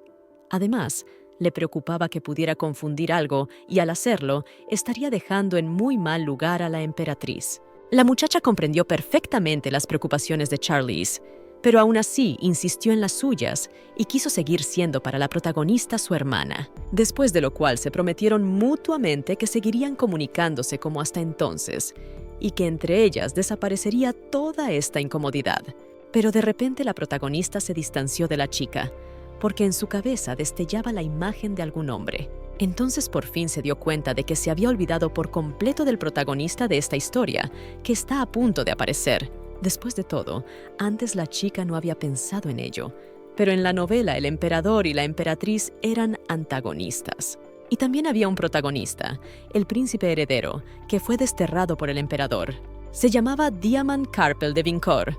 Además, le preocupaba que pudiera confundir algo y, al hacerlo, estaría dejando en muy mal lugar a la emperatriz. La muchacha comprendió perfectamente las preocupaciones de Charlize, pero aún así insistió en las suyas y quiso seguir siendo para la protagonista su hermana, después de lo cual se prometieron mutuamente que seguirían comunicándose como hasta entonces y que entre ellas desaparecería toda esta incomodidad. Pero de repente la protagonista se distanció de la chica, porque en su cabeza destellaba la imagen de algún hombre. Entonces por fin se dio cuenta de que se había olvidado por completo del protagonista de esta historia, que está a punto de aparecer. Después de todo, antes la chica no había pensado en ello, pero en la novela el emperador y la emperatriz eran antagonistas. Y también había un protagonista, el príncipe heredero, que fue desterrado por el emperador. Se llamaba Diamant Carpel de Vincourt.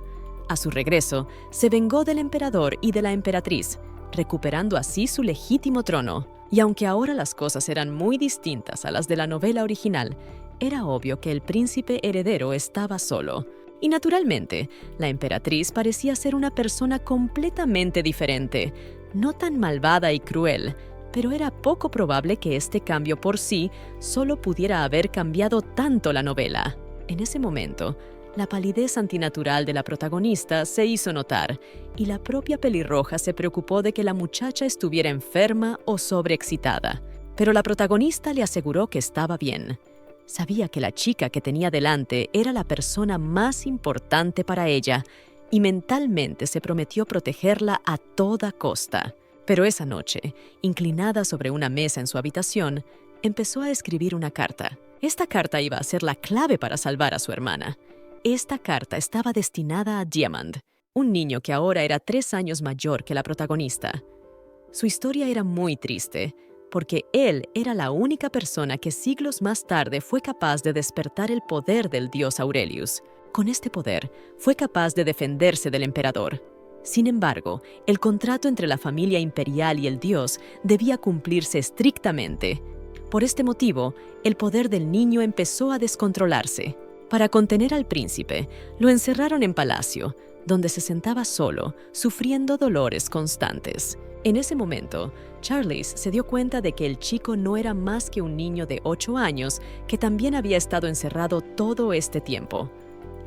A su regreso, se vengó del emperador y de la emperatriz, recuperando así su legítimo trono. Y aunque ahora las cosas eran muy distintas a las de la novela original, era obvio que el príncipe heredero estaba solo. Y naturalmente, la emperatriz parecía ser una persona completamente diferente, no tan malvada y cruel, pero era poco probable que este cambio por sí solo pudiera haber cambiado tanto la novela. En ese momento, la palidez antinatural de la protagonista se hizo notar, y la propia pelirroja se preocupó de que la muchacha estuviera enferma o sobreexcitada. Pero la protagonista le aseguró que estaba bien. Sabía que la chica que tenía delante era la persona más importante para ella, y mentalmente se prometió protegerla a toda costa. Pero esa noche, inclinada sobre una mesa en su habitación, empezó a escribir una carta. Esta carta iba a ser la clave para salvar a su hermana. Esta carta estaba destinada a Diamant, un niño que ahora era 3 años mayor que la protagonista. Su historia era muy triste, porque él era la única persona que siglos más tarde fue capaz de despertar el poder del dios Aurelius. Con este poder, fue capaz de defenderse del emperador. Sin embargo, el contrato entre la familia imperial y el dios debía cumplirse estrictamente. Por este motivo, el poder del niño empezó a descontrolarse. Para contener al príncipe, lo encerraron en palacio, donde se sentaba solo, sufriendo dolores constantes. En ese momento, Charlize se dio cuenta de que el chico no era más que un niño de 8 años que también había estado encerrado todo este tiempo.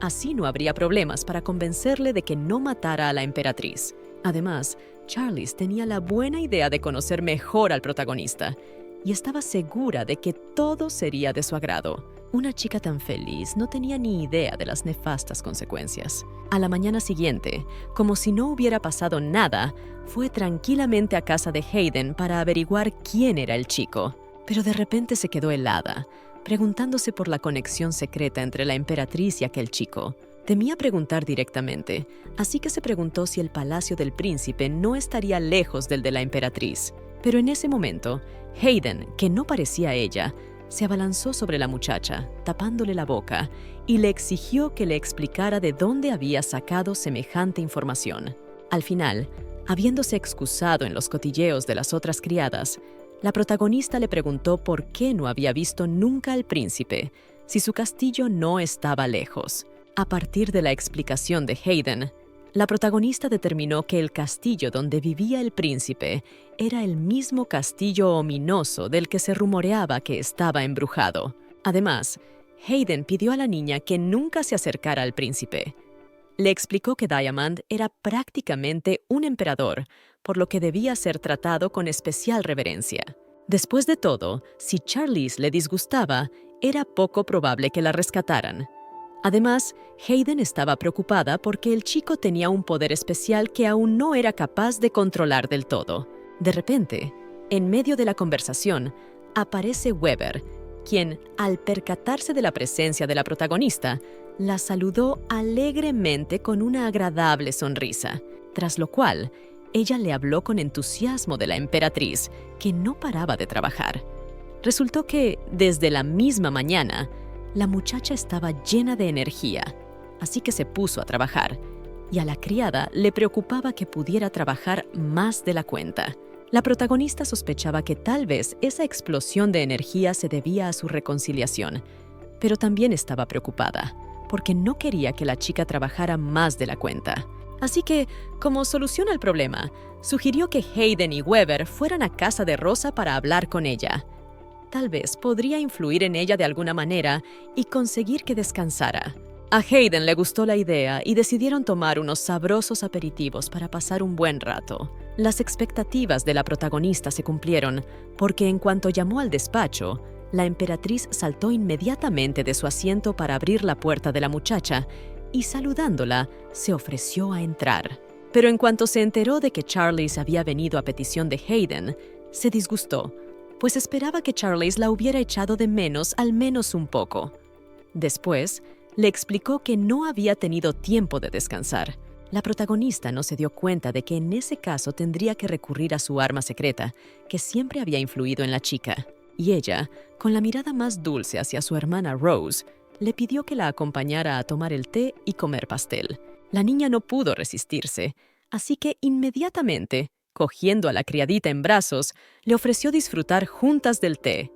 Así no habría problemas para convencerle de que no matara a la emperatriz. Además, Charlize tenía la buena idea de conocer mejor al protagonista y estaba segura de que todo sería de su agrado. Una chica tan feliz no tenía ni idea de las nefastas consecuencias. A la mañana siguiente, como si no hubiera pasado nada, fue tranquilamente a casa de Hayden para averiguar quién era el chico. Pero de repente se quedó helada, preguntándose por la conexión secreta entre la emperatriz y aquel chico. Temía preguntar directamente, así que se preguntó si el palacio del príncipe no estaría lejos del de la emperatriz. Pero en ese momento, Hayden, que no parecía ella, se abalanzó sobre la muchacha, tapándole la boca, y le exigió que le explicara de dónde había sacado semejante información. Al final, habiéndose excusado en los cotilleos de las otras criadas, la protagonista le preguntó por qué no había visto nunca al príncipe, si su castillo no estaba lejos. A partir de la explicación de Hayden, la protagonista determinó que el castillo donde vivía el príncipe era el mismo castillo ominoso del que se rumoreaba que estaba embrujado. Además, Hayden pidió a la niña que nunca se acercara al príncipe. Le explicó que Diamond era prácticamente un emperador, por lo que debía ser tratado con especial reverencia. Después de todo, si Charlize le disgustaba, era poco probable que la rescataran. Además, Hayden estaba preocupada porque el chico tenía un poder especial que aún no era capaz de controlar del todo. De repente, en medio de la conversación, aparece Weber, quien, al percatarse de la presencia de la protagonista, la saludó alegremente con una agradable sonrisa, tras lo cual, ella le habló con entusiasmo de la emperatriz, que no paraba de trabajar. Resultó que, desde la misma mañana, la muchacha estaba llena de energía, así que se puso a trabajar, y a la criada le preocupaba que pudiera trabajar más de la cuenta. La protagonista sospechaba que tal vez esa explosión de energía se debía a su reconciliación, pero también estaba preocupada, porque no quería que la chica trabajara más de la cuenta. Así que, como solución al problema, sugirió que Hayden y Weber fueran a casa de Rosa para hablar con ella. Tal vez podría influir en ella de alguna manera y conseguir que descansara. A Hayden le gustó la idea y decidieron tomar unos sabrosos aperitivos para pasar un buen rato. Las expectativas de la protagonista se cumplieron, porque en cuanto llamó al despacho, la emperatriz saltó inmediatamente de su asiento para abrir la puerta de la muchacha y, saludándola, se ofreció a entrar. Pero en cuanto se enteró de que Charlize había venido a petición de Hayden, se disgustó, pues esperaba que Charlize la hubiera echado de menos al menos un poco. Después, le explicó que no había tenido tiempo de descansar. La protagonista no se dio cuenta de que en ese caso tendría que recurrir a su arma secreta, que siempre había influido en la chica. Y ella, con la mirada más dulce hacia su hermana Rose, le pidió que la acompañara a tomar el té y comer pastel. La niña no pudo resistirse, así que inmediatamente, cogiendo a la criadita en brazos, le ofreció disfrutar juntas del té.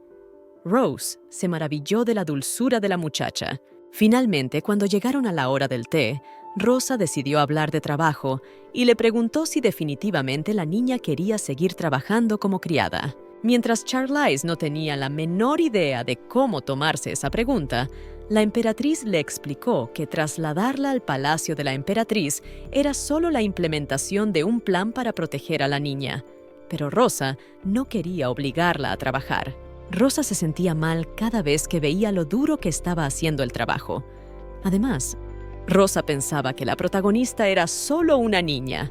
Rose se maravilló de la dulzura de la muchacha. Finalmente, cuando llegaron a la hora del té, Rosa decidió hablar de trabajo y le preguntó si definitivamente la niña quería seguir trabajando como criada. Mientras Charlize no tenía la menor idea de cómo tomarse esa pregunta, la emperatriz le explicó que trasladarla al palacio de la emperatriz era solo la implementación de un plan para proteger a la niña. Pero Rosa no quería obligarla a trabajar. Rosa se sentía mal cada vez que veía lo duro que estaba haciendo el trabajo. Además, Rosa pensaba que la protagonista era solo una niña,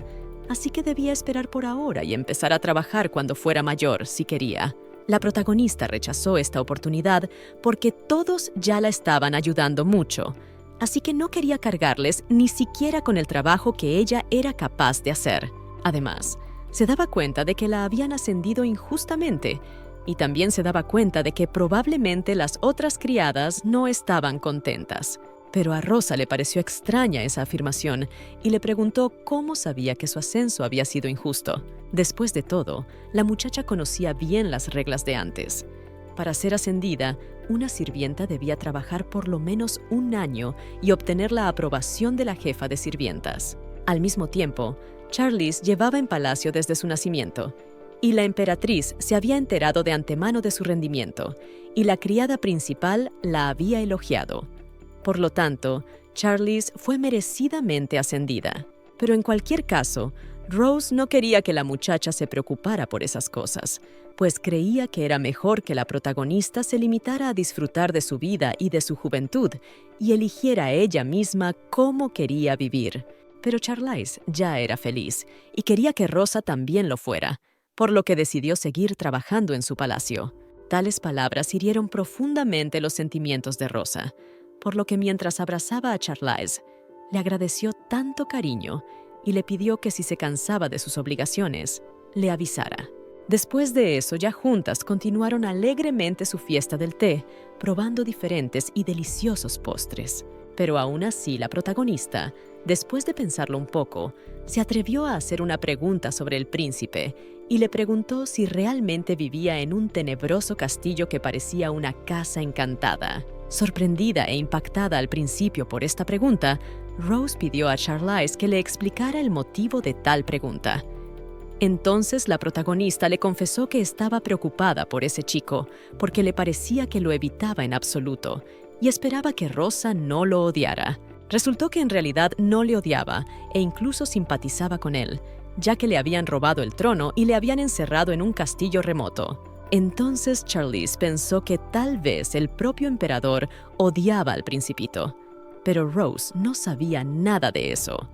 así que debía esperar por ahora y empezar a trabajar cuando fuera mayor, si quería. La protagonista rechazó esta oportunidad porque todos ya la estaban ayudando mucho, así que no quería cargarles ni siquiera con el trabajo que ella era capaz de hacer. Además, se daba cuenta de que la habían ascendido injustamente y también se daba cuenta de que probablemente las otras criadas no estaban contentas. Pero a Rosa le pareció extraña esa afirmación y le preguntó cómo sabía que su ascenso había sido injusto. Después de todo, la muchacha conocía bien las reglas de antes. Para ser ascendida, una sirvienta debía trabajar por lo menos un año y obtener la aprobación de la jefa de sirvientas. Al mismo tiempo, Charlize llevaba en palacio desde su nacimiento, y la emperatriz se había enterado de antemano de su rendimiento, y la criada principal la había elogiado. Por lo tanto, Charlize fue merecidamente ascendida. Pero en cualquier caso, Rose no quería que la muchacha se preocupara por esas cosas, pues creía que era mejor que la protagonista se limitara a disfrutar de su vida y de su juventud y eligiera ella misma cómo quería vivir. Pero Charlize ya era feliz y quería que Rosa también lo fuera, por lo que decidió seguir trabajando en su palacio. Tales palabras hirieron profundamente los sentimientos de Rosa, por lo que mientras abrazaba a Charlize, le agradeció tanto cariño y le pidió que si se cansaba de sus obligaciones, le avisara. Después de eso, ya juntas continuaron alegremente su fiesta del té, probando diferentes y deliciosos postres. Pero aún así, la protagonista, después de pensarlo un poco, se atrevió a hacer una pregunta sobre el príncipe y le preguntó si realmente vivía en un tenebroso castillo que parecía una casa encantada. Sorprendida e impactada al principio por esta pregunta, Rose pidió a Charlize que le explicara el motivo de tal pregunta. Entonces la protagonista le confesó que estaba preocupada por ese chico, porque le parecía que lo evitaba en absoluto, y esperaba que Rosa no lo odiara. Resultó que en realidad no le odiaba, e incluso simpatizaba con él, ya que le habían robado el trono y le habían encerrado en un castillo remoto. Entonces Charlize pensó que tal vez el propio emperador odiaba al principito. Pero Rose no sabía nada de eso.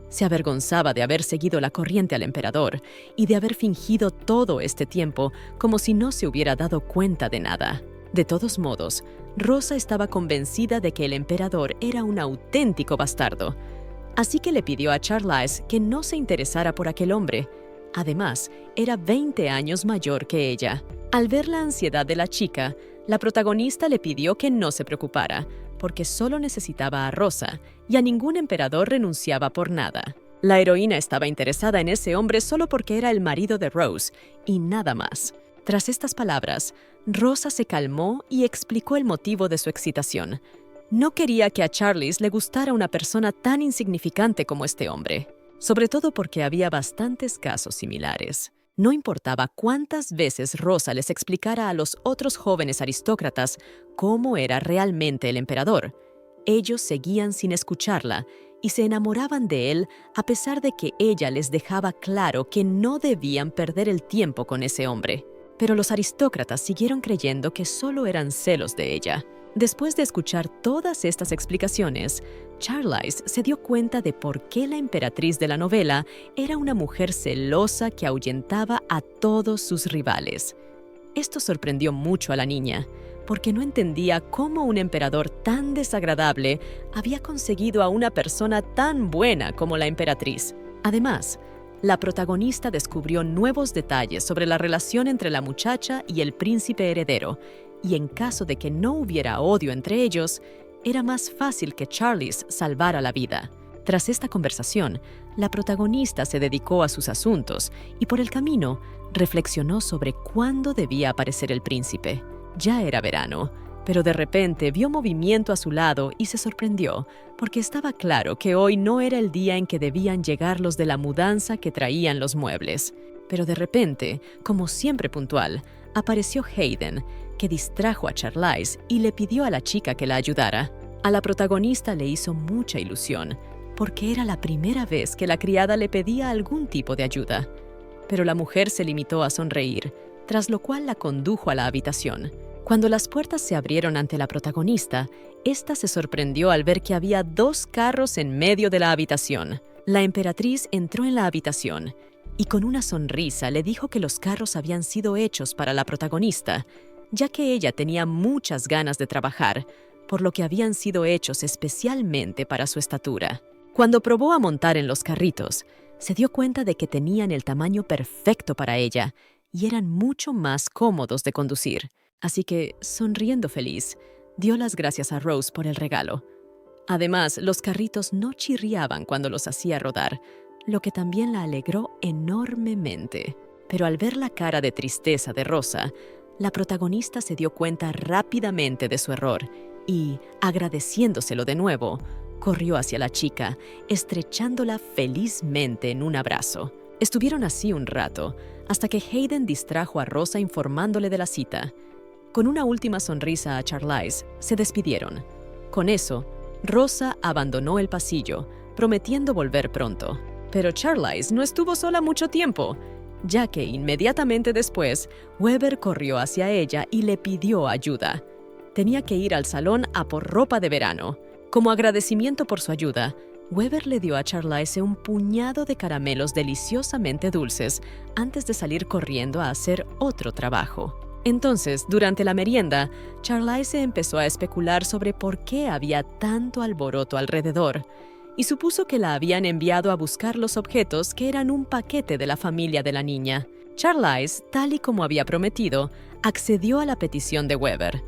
Se avergonzaba de haber seguido la corriente al emperador y de haber fingido todo este tiempo como si no se hubiera dado cuenta de nada. De todos modos, Rosa estaba convencida de que el emperador era un auténtico bastardo. Así que le pidió a Charlize que no se interesara por aquel hombre. Además, era 20 años mayor que ella. Al ver la ansiedad de la chica, la protagonista le pidió que no se preocupara, porque solo necesitaba a Rosa y a ningún emperador renunciaba por nada. La heroína estaba interesada en ese hombre solo porque era el marido de Rose y nada más. Tras estas palabras, Rosa se calmó y explicó el motivo de su excitación. No quería que a Charlize le gustara una persona tan insignificante como este hombre, sobre todo porque había bastantes casos similares. No importaba cuántas veces Rosa les explicara a los otros jóvenes aristócratas cómo era realmente el emperador. Ellos seguían sin escucharla y se enamoraban de él a pesar de que ella les dejaba claro que no debían perder el tiempo con ese hombre. Pero los aristócratas siguieron creyendo que solo eran celos de ella. Después de escuchar todas estas explicaciones, Charlize se dio cuenta de por qué la emperatriz de la novela era una mujer celosa que ahuyentaba a todos sus rivales. Esto sorprendió mucho a la niña, porque no entendía cómo un emperador tan desagradable había conseguido a una persona tan buena como la emperatriz. Además, la protagonista descubrió nuevos detalles sobre la relación entre la muchacha y el príncipe heredero, y en caso de que no hubiera odio entre ellos, era más fácil que Charlize salvara la vida. Tras esta conversación, la protagonista se dedicó a sus asuntos y por el camino reflexionó sobre cuándo debía aparecer el príncipe. Ya era verano, pero de repente vio movimiento a su lado y se sorprendió, porque estaba claro que hoy no era el día en que debían llegar los de la mudanza que traían los muebles. Pero de repente, como siempre puntual, apareció Hayden, que distrajo a Charlize y le pidió a la chica que la ayudara. A la protagonista le hizo mucha ilusión, porque era la primera vez que la criada le pedía algún tipo de ayuda. Pero la mujer se limitó a sonreír, tras lo cual la condujo a la habitación. Cuando las puertas se abrieron ante la protagonista, ésta se sorprendió al ver que había 2 carros en medio de la habitación. La emperatriz entró en la habitación y con una sonrisa le dijo que los carros habían sido hechos para la protagonista, ya que ella tenía muchas ganas de trabajar, por lo que habían sido hechos especialmente para su estatura. Cuando probó a montar en los carritos, se dio cuenta de que tenían el tamaño perfecto para ella y eran mucho más cómodos de conducir. Así que, sonriendo feliz, dio las gracias a Rose por el regalo. Además, los carritos no chirriaban cuando los hacía rodar, lo que también la alegró enormemente. Pero al ver la cara de tristeza de Rosa, la protagonista se dio cuenta rápidamente de su error y, agradeciéndoselo de nuevo, corrió hacia la chica, estrechándola felizmente en un abrazo. Estuvieron así un rato, hasta que Hayden distrajo a Rosa informándole de la cita. Con una última sonrisa a Charlize, se despidieron. Con eso, Rosa abandonó el pasillo, prometiendo volver pronto. Pero Charlize no estuvo sola mucho tiempo, ya que inmediatamente después, Weber corrió hacia ella y le pidió ayuda. Tenía que ir al salón a por ropa de verano. Como agradecimiento por su ayuda, Weber le dio a Charlize un puñado de caramelos deliciosamente dulces antes de salir corriendo a hacer otro trabajo. Entonces, durante la merienda, Charlize empezó a especular sobre por qué había tanto alboroto alrededor y supuso que la habían enviado a buscar los objetos que eran un paquete de la familia de la niña. Charlize, tal y como había prometido, accedió a la petición de Weber.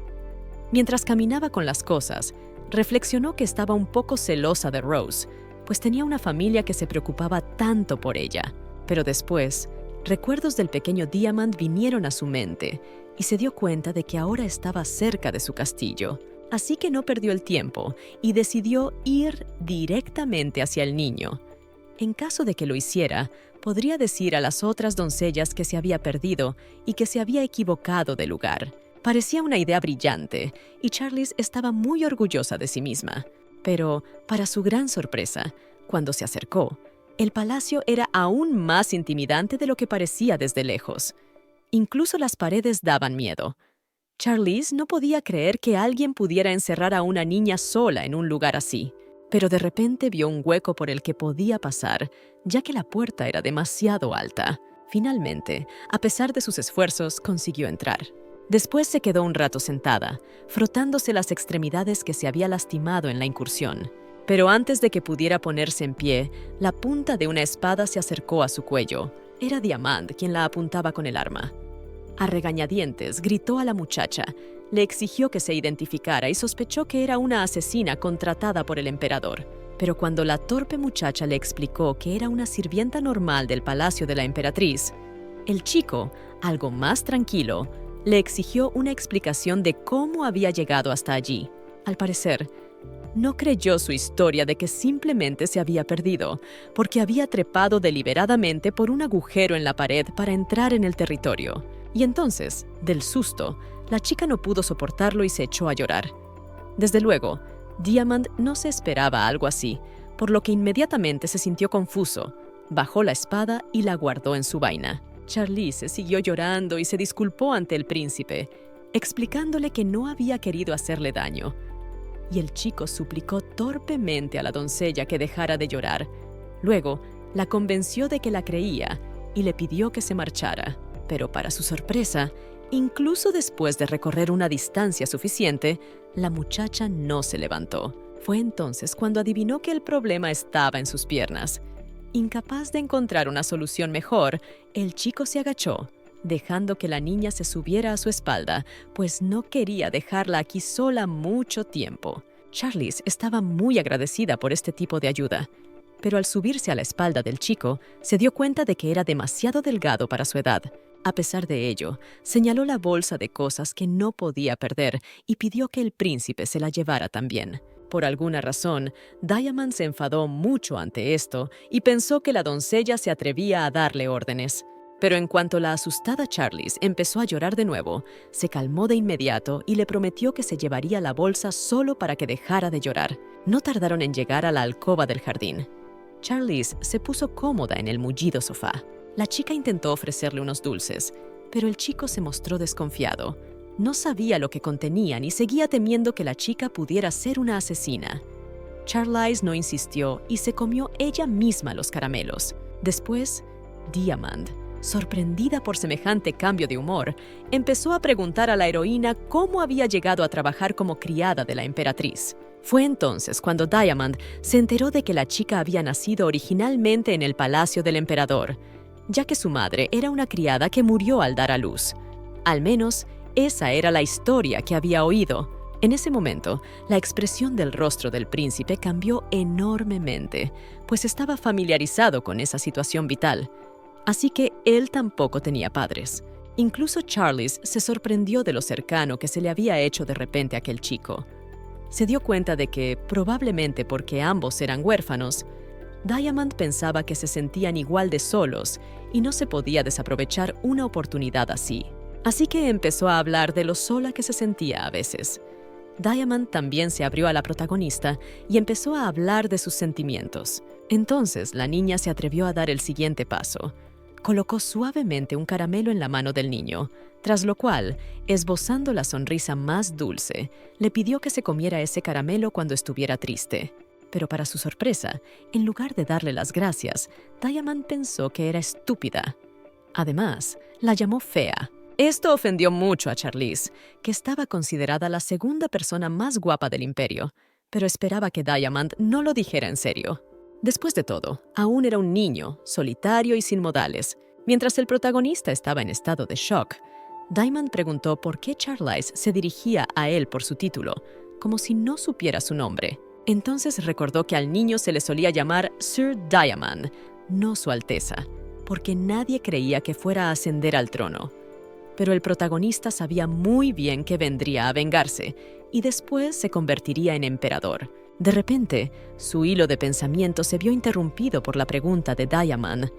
Mientras caminaba con las cosas, reflexionó que estaba un poco celosa de Rose, pues tenía una familia que se preocupaba tanto por ella. Pero después, recuerdos del pequeño Diamond vinieron a su mente y se dio cuenta de que ahora estaba cerca de su castillo. Así que no perdió el tiempo y decidió ir directamente hacia el niño. En caso de que lo hiciera, podría decir a las otras doncellas que se había perdido y que se había equivocado de lugar. Parecía una idea brillante y Charlize estaba muy orgullosa de sí misma. Pero, para su gran sorpresa, cuando se acercó, el palacio era aún más intimidante de lo que parecía desde lejos. Incluso las paredes daban miedo. Charlize no podía creer que alguien pudiera encerrar a una niña sola en un lugar así, pero de repente vio un hueco por el que podía pasar, ya que la puerta era demasiado alta. Finalmente, a pesar de sus esfuerzos, consiguió entrar. Después se quedó un rato sentada, frotándose las extremidades que se había lastimado en la incursión. Pero antes de que pudiera ponerse en pie, la punta de una espada se acercó a su cuello. Era Diamant quien la apuntaba con el arma. A regañadientes gritó a la muchacha, le exigió que se identificara y sospechó que era una asesina contratada por el emperador. Pero cuando la torpe muchacha le explicó que era una sirvienta normal del palacio de la emperatriz, el chico, algo más tranquilo, le exigió una explicación de cómo había llegado hasta allí. Al parecer, no creyó su historia de que simplemente se había perdido, porque había trepado deliberadamente por un agujero en la pared para entrar en el territorio. Y entonces, del susto, la chica no pudo soportarlo y se echó a llorar. Desde luego, Diamant no se esperaba algo así, por lo que inmediatamente se sintió confuso, bajó la espada y la guardó en su vaina. Charlize siguió llorando y se disculpó ante el príncipe, explicándole que no había querido hacerle daño. Y el chico suplicó torpemente a la doncella que dejara de llorar. Luego, la convenció de que la creía y le pidió que se marchara. Pero para su sorpresa, incluso después de recorrer una distancia suficiente, la muchacha no se levantó. Fue entonces cuando adivinó que el problema estaba en sus piernas. Incapaz de encontrar una solución mejor, el chico se agachó, dejando que la niña se subiera a su espalda, pues no quería dejarla aquí sola mucho tiempo. Charlize estaba muy agradecida por este tipo de ayuda, pero al subirse a la espalda del chico, se dio cuenta de que era demasiado delgado para su edad. A pesar de ello, señaló la bolsa de cosas que no podía perder y pidió que el príncipe se la llevara también. Por alguna razón, Diamant se enfadó mucho ante esto y pensó que la doncella se atrevía a darle órdenes. Pero en cuanto la asustada Charlize empezó a llorar de nuevo, se calmó de inmediato y le prometió que se llevaría la bolsa solo para que dejara de llorar. No tardaron en llegar a la alcoba del jardín. Charlize se puso cómoda en el mullido sofá. La chica intentó ofrecerle unos dulces, pero el chico se mostró desconfiado. No sabía lo que contenían y seguía temiendo que la chica pudiera ser una asesina. Charlize no insistió y se comió ella misma los caramelos. Después, Diamant, sorprendida por semejante cambio de humor, empezó a preguntar a la heroína cómo había llegado a trabajar como criada de la emperatriz. Fue entonces cuando Diamant se enteró de que la chica había nacido originalmente en el palacio del emperador, ya que su madre era una criada que murió al dar a luz. Al menos, esa era la historia que había oído. En ese momento, la expresión del rostro del príncipe cambió enormemente, pues estaba familiarizado con esa situación vital. Así que él tampoco tenía padres. Incluso Charlize se sorprendió de lo cercano que se le había hecho de repente a aquel chico. Se dio cuenta de que, probablemente porque ambos eran huérfanos, Diamant pensaba que se sentían igual de solos y no se podía desaprovechar una oportunidad así. Así que empezó a hablar de lo sola que se sentía a veces. Diamond también se abrió a la protagonista y empezó a hablar de sus sentimientos. Entonces la niña se atrevió a dar el siguiente paso. Colocó suavemente un caramelo en la mano del niño, tras lo cual, esbozando la sonrisa más dulce, le pidió que se comiera ese caramelo cuando estuviera triste. Pero para su sorpresa, en lugar de darle las gracias, Diamond pensó que era estúpida. Además, la llamó fea. Esto ofendió mucho a Charlize, que estaba considerada la segunda persona más guapa del imperio, pero esperaba que Diamond no lo dijera en serio. Después de todo, aún era un niño, solitario y sin modales. Mientras el protagonista estaba en estado de shock, Diamond preguntó por qué Charlize se dirigía a él por su título, como si no supiera su nombre. Entonces recordó que al niño se le solía llamar Sir Diamond, no Su Alteza, porque nadie creía que fuera a ascender al trono. Pero el protagonista sabía muy bien que vendría a vengarse y después se convertiría en emperador. De repente, su hilo de pensamiento se vio interrumpido por la pregunta de Diamond.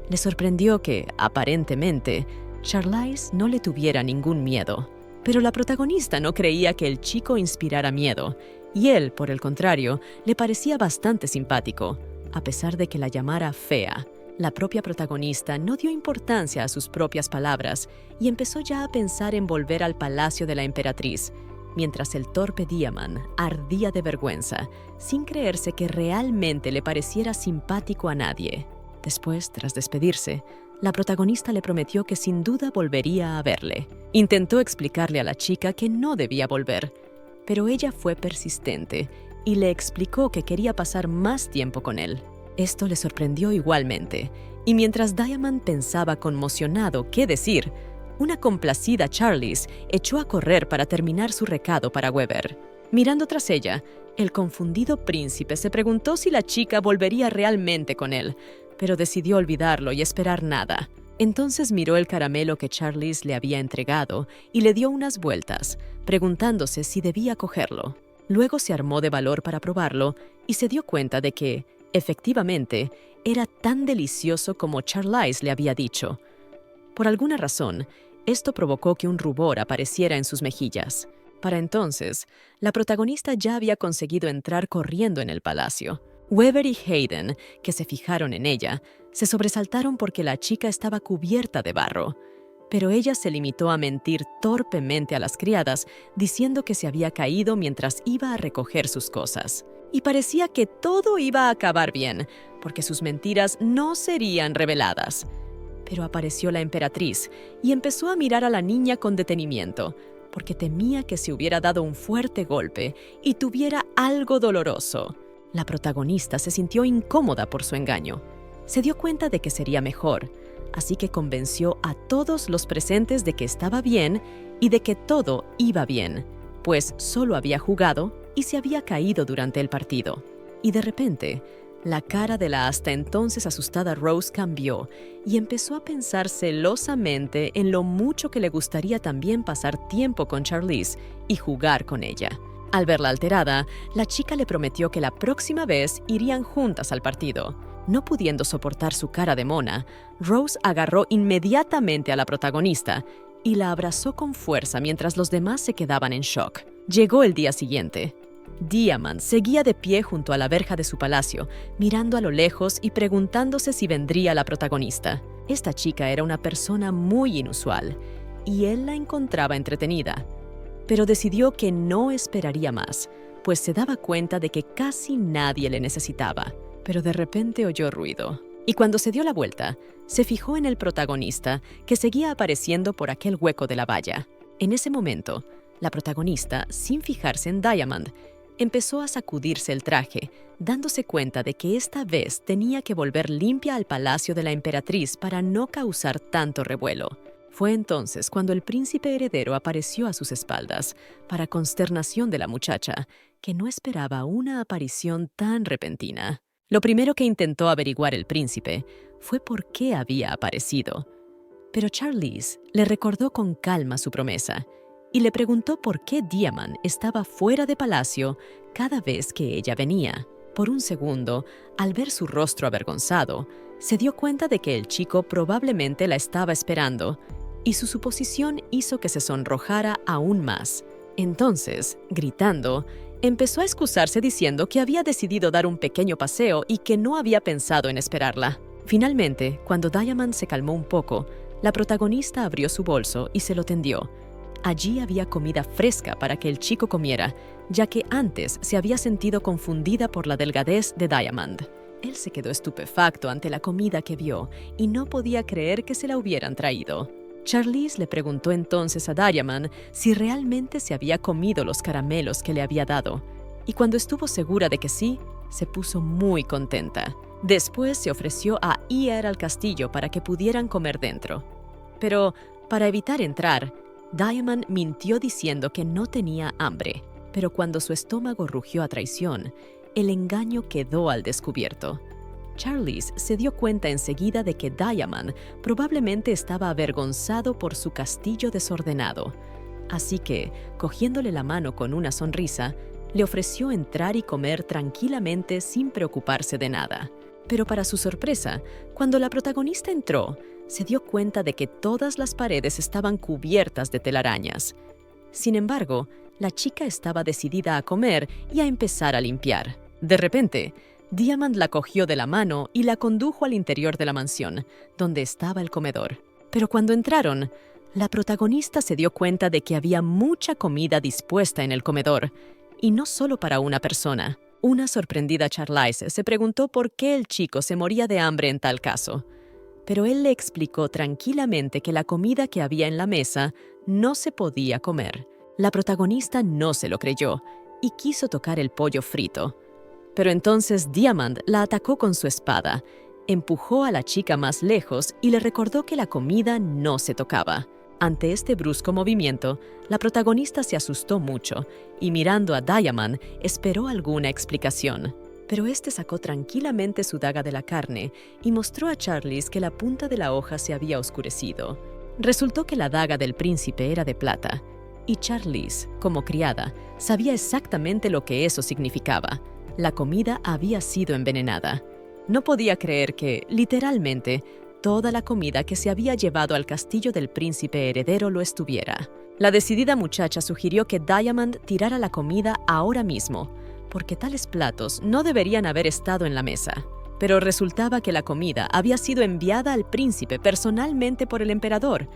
Le sorprendió que, aparentemente, Charlize no le tuviera ningún miedo. Pero la protagonista no creía que el chico inspirara miedo, y él, por el contrario, le parecía bastante simpático, a pesar de que la llamara fea. La propia protagonista no dio importancia a sus propias palabras y empezó ya a pensar en volver al palacio de la emperatriz, mientras el torpe Diamond ardía de vergüenza, sin creerse que realmente le pareciera simpático a nadie. Después, tras despedirse, la protagonista le prometió que sin duda volvería a verle. Intentó explicarle a la chica que no debía volver, pero ella fue persistente y le explicó que quería pasar más tiempo con él. Esto le sorprendió igualmente, y mientras Diamond pensaba conmocionado qué decir, una complacida Charlize echó a correr para terminar su recado para Weber. Mirando tras ella, el confundido príncipe se preguntó si la chica volvería realmente con él, pero decidió olvidarlo y esperar nada. Entonces miró el caramelo que Charlize le había entregado y le dio unas vueltas, preguntándose si debía cogerlo. Luego se armó de valor para probarlo y se dio cuenta de que, efectivamente, era tan delicioso como Charlize le había dicho. Por alguna razón, esto provocó que un rubor apareciera en sus mejillas. Para entonces, la protagonista ya había conseguido entrar corriendo en el palacio. Weber y Hayden, que se fijaron en ella, se sobresaltaron porque la chica estaba cubierta de barro. Pero ella se limitó a mentir torpemente a las criadas, diciendo que se había caído mientras iba a recoger sus cosas. Y parecía que todo iba a acabar bien, porque sus mentiras no serían reveladas. Pero apareció la emperatriz y empezó a mirar a la niña con detenimiento, porque temía que se hubiera dado un fuerte golpe y tuviera algo doloroso. La protagonista se sintió incómoda por su engaño. Se dio cuenta de que sería mejor, así que convenció a todos los presentes de que estaba bien y de que todo iba bien, pues solo había jugado y se había caído durante el partido. Y de repente, la cara de la hasta entonces asustada Rose cambió y empezó a pensar celosamente en lo mucho que le gustaría también pasar tiempo con Charlize y jugar con ella. Al verla alterada, la chica le prometió que la próxima vez irían juntas al partido. No pudiendo soportar su cara de mona, Rose agarró inmediatamente a la protagonista y la abrazó con fuerza mientras los demás se quedaban en shock. Llegó el día siguiente. Diamond seguía de pie junto a la verja de su palacio, mirando a lo lejos y preguntándose si vendría la protagonista. Esta chica era una persona muy inusual, y él la encontraba entretenida. Pero decidió que no esperaría más, pues se daba cuenta de que casi nadie le necesitaba. Pero de repente oyó ruido, y cuando se dio la vuelta, se fijó en el protagonista, que seguía apareciendo por aquel hueco de la valla. En ese momento, la protagonista, sin fijarse en Diamond, empezó a sacudirse el traje, dándose cuenta de que esta vez tenía que volver limpia al palacio de la emperatriz para no causar tanto revuelo. Fue entonces cuando el príncipe heredero apareció a sus espaldas, para consternación de la muchacha, que no esperaba una aparición tan repentina. Lo primero que intentó averiguar el príncipe fue por qué había aparecido. Pero Charlize le recordó con calma su promesa y le preguntó por qué Diamond estaba fuera de palacio cada vez que ella venía. Por un segundo, al ver su rostro avergonzado, se dio cuenta de que el chico probablemente la estaba esperando, y su suposición hizo que se sonrojara aún más. Entonces, gritando, empezó a excusarse diciendo que había decidido dar un pequeño paseo y que no había pensado en esperarla. Finalmente, cuando Diamond se calmó un poco, la protagonista abrió su bolso y se lo tendió. Allí había comida fresca para que el chico comiera, ya que antes se había sentido confundida por la delgadez de Diamond. Él se quedó estupefacto ante la comida que vio y no podía creer que se la hubieran traído. Charlize le preguntó entonces a Diamond si realmente se había comido los caramelos que le había dado, y cuando estuvo segura de que sí, se puso muy contenta. Después se ofreció a ir al castillo para que pudieran comer dentro. Pero, para evitar entrar, Diamond mintió diciendo que no tenía hambre, pero cuando su estómago rugió a traición, el engaño quedó al descubierto. Charlize se dio cuenta enseguida de que Diamond probablemente estaba avergonzado por su castillo desordenado. Así que, cogiéndole la mano con una sonrisa, le ofreció entrar y comer tranquilamente sin preocuparse de nada. Pero para su sorpresa, cuando la protagonista entró, se dio cuenta de que todas las paredes estaban cubiertas de telarañas. Sin embargo, la chica estaba decidida a comer y a empezar a limpiar. De repente, Diamond la cogió de la mano y la condujo al interior de la mansión, donde estaba el comedor. Pero cuando entraron, la protagonista se dio cuenta de que había mucha comida dispuesta en el comedor, y no solo para una persona. Una sorprendida Charlize se preguntó por qué el chico se moría de hambre en tal caso. Pero él le explicó tranquilamente que la comida que había en la mesa no se podía comer. La protagonista no se lo creyó y quiso tocar el pollo frito. Pero entonces Diamond la atacó con su espada, empujó a la chica más lejos y le recordó que la comida no se tocaba. Ante este brusco movimiento, la protagonista se asustó mucho y mirando a Diamond esperó alguna explicación. Pero este sacó tranquilamente su daga de la carne y mostró a Charlize que la punta de la hoja se había oscurecido. Resultó que la daga del príncipe era de plata, y Charlize, como criada, sabía exactamente lo que eso significaba. La comida había sido envenenada. No podía creer que, literalmente, toda la comida que se había llevado al castillo del príncipe heredero lo estuviera. La decidida muchacha sugirió que Diamond tirara la comida ahora mismo, porque tales platos no deberían haber estado en la mesa. Pero resultaba que la comida había sido enviada al príncipe personalmente por el emperador,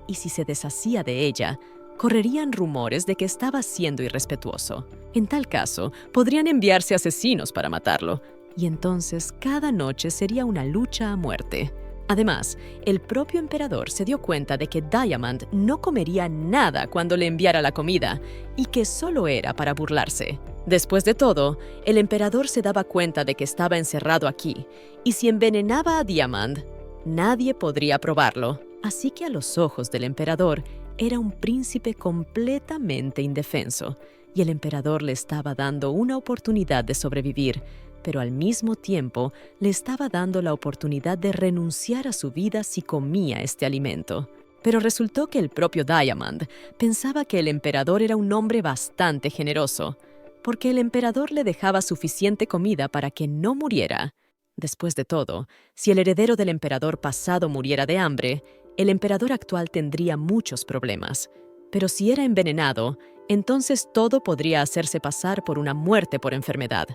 y si se deshacía de ella, correrían rumores de que estaba siendo irrespetuoso. En tal caso, podrían enviarse asesinos para matarlo, y entonces cada noche sería una lucha a muerte. Además, el propio emperador se dio cuenta de que Diamond no comería nada cuando le enviara la comida, y que solo era para burlarse. Después de todo, el emperador se daba cuenta de que estaba encerrado aquí, y si envenenaba a Diamond, nadie podría probarlo. Así que a los ojos del emperador, era un príncipe completamente indefenso, y el emperador le estaba dando una oportunidad de sobrevivir, pero al mismo tiempo le estaba dando la oportunidad de renunciar a su vida si comía este alimento. Pero resultó que el propio Diamond pensaba que el emperador era un hombre bastante generoso, porque el emperador le dejaba suficiente comida para que no muriera. Después de todo, si el heredero del emperador pasado muriera de hambre, el emperador actual tendría muchos problemas. Pero si era envenenado, entonces todo podría hacerse pasar por una muerte por enfermedad.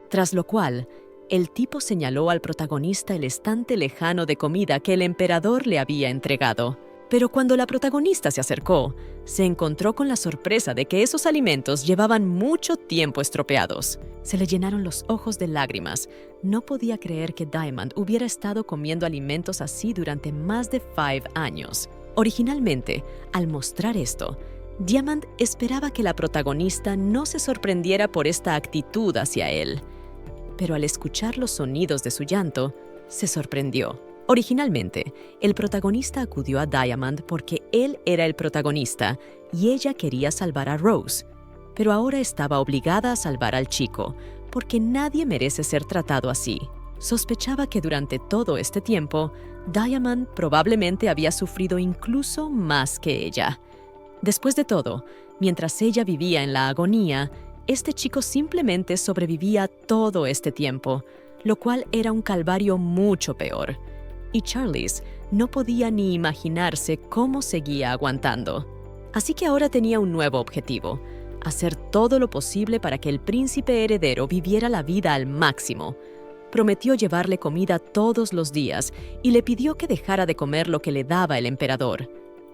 Tras lo cual, el tipo señaló al protagonista el estante lejano de comida que el emperador le había entregado. Pero cuando la protagonista se acercó, se encontró con la sorpresa de que esos alimentos llevaban mucho tiempo estropeados. Se le llenaron los ojos de lágrimas. No podía creer que Diamond hubiera estado comiendo alimentos así durante más de 5 años. Originalmente, al mostrar esto, Diamond esperaba que la protagonista no se sorprendiera por esta actitud hacia él. Pero al escuchar los sonidos de su llanto, se sorprendió. Originalmente, el protagonista acudió a Diamond porque él era el protagonista y ella quería salvar a Rose. Pero ahora estaba obligada a salvar al chico, porque nadie merece ser tratado así. Sospechaba que durante todo este tiempo, Diamond probablemente había sufrido incluso más que ella. Después de todo, mientras ella vivía en la agonía, este chico simplemente sobrevivía todo este tiempo, lo cual era un calvario mucho peor. Y Charlize no podía ni imaginarse cómo seguía aguantando. Así que ahora tenía un nuevo objetivo: hacer todo lo posible para que el príncipe heredero viviera la vida al máximo. Prometió llevarle comida todos los días y le pidió que dejara de comer lo que le daba el emperador.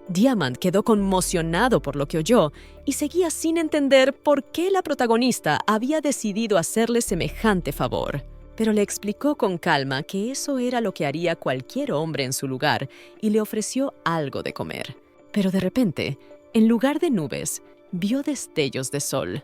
Diamant quedó conmocionado por lo que oyó y seguía sin entender por qué la protagonista había decidido hacerle semejante favor. Pero le explicó con calma que eso era lo que haría cualquier hombre en su lugar y le ofreció algo de comer. Pero de repente, en lugar de nubes, vio destellos de sol.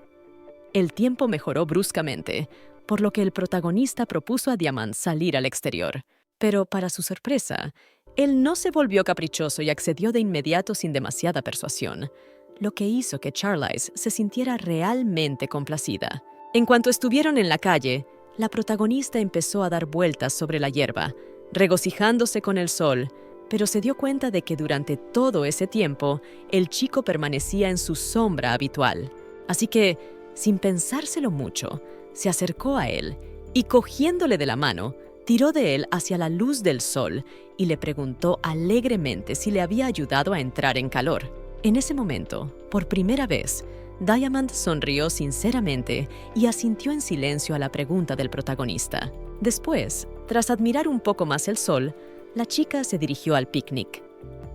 El tiempo mejoró bruscamente, por lo que el protagonista propuso a Diamant salir al exterior. Pero, para su sorpresa, él no se volvió caprichoso y accedió de inmediato sin demasiada persuasión, lo que hizo que Charlize se sintiera realmente complacida. En cuanto estuvieron en la calle, la protagonista empezó a dar vueltas sobre la hierba, regocijándose con el sol, pero se dio cuenta de que durante todo ese tiempo el chico permanecía en su sombra habitual. Así que, sin pensárselo mucho, se acercó a él y, cogiéndole de la mano, tiró de él hacia la luz del sol y le preguntó alegremente si le había ayudado a entrar en calor. En ese momento, por primera vez, Diamant sonrió sinceramente y asintió en silencio a la pregunta del protagonista. Después, tras admirar un poco más el sol, la chica se dirigió al picnic.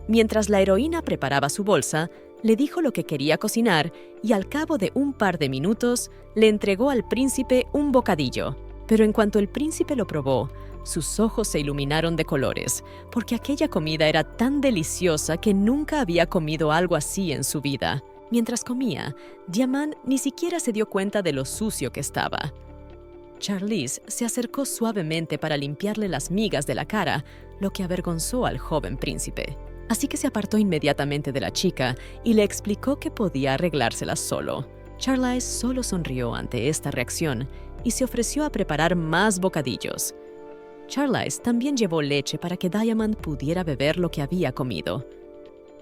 Mientras la heroína preparaba su bolsa, le dijo lo que quería cocinar y al cabo de un par de minutos le entregó al príncipe un bocadillo. Pero en cuanto el príncipe lo probó, sus ojos se iluminaron de colores, porque aquella comida era tan deliciosa que nunca había comido algo así en su vida. Mientras comía, Diamant ni siquiera se dio cuenta de lo sucio que estaba. Charlize se acercó suavemente para limpiarle las migas de la cara, lo que avergonzó al joven príncipe. Así que se apartó inmediatamente de la chica y le explicó que podía arreglárselas solo. Charlize solo sonrió ante esta reacción y se ofreció a preparar más bocadillos. Charlize también llevó leche para que Diamant pudiera beber lo que había comido.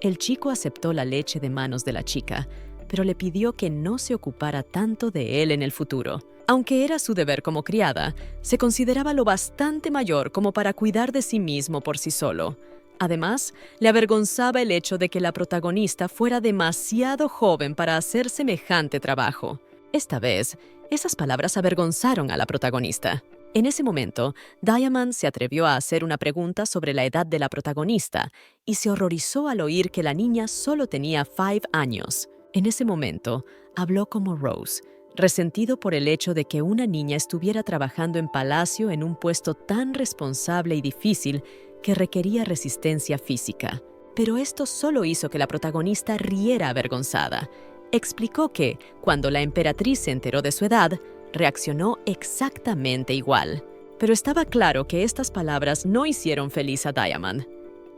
El chico aceptó la leche de manos de la chica, pero le pidió que no se ocupara tanto de él en el futuro. Aunque era su deber como criada, se consideraba lo bastante mayor como para cuidar de sí mismo por sí solo. Además, le avergonzaba el hecho de que la protagonista fuera demasiado joven para hacer semejante trabajo. Esta vez, esas palabras avergonzaron a la protagonista. En ese momento, Diamant se atrevió a hacer una pregunta sobre la edad de la protagonista y se horrorizó al oír que la niña solo tenía 5 años. En ese momento, habló como Rose, resentido por el hecho de que una niña estuviera trabajando en palacio en un puesto tan responsable y difícil que requería resistencia física. Pero esto solo hizo que la protagonista riera avergonzada. Explicó que, cuando la emperatriz se enteró de su edad, reaccionó exactamente igual. Pero estaba claro que estas palabras no hicieron feliz a Diamant.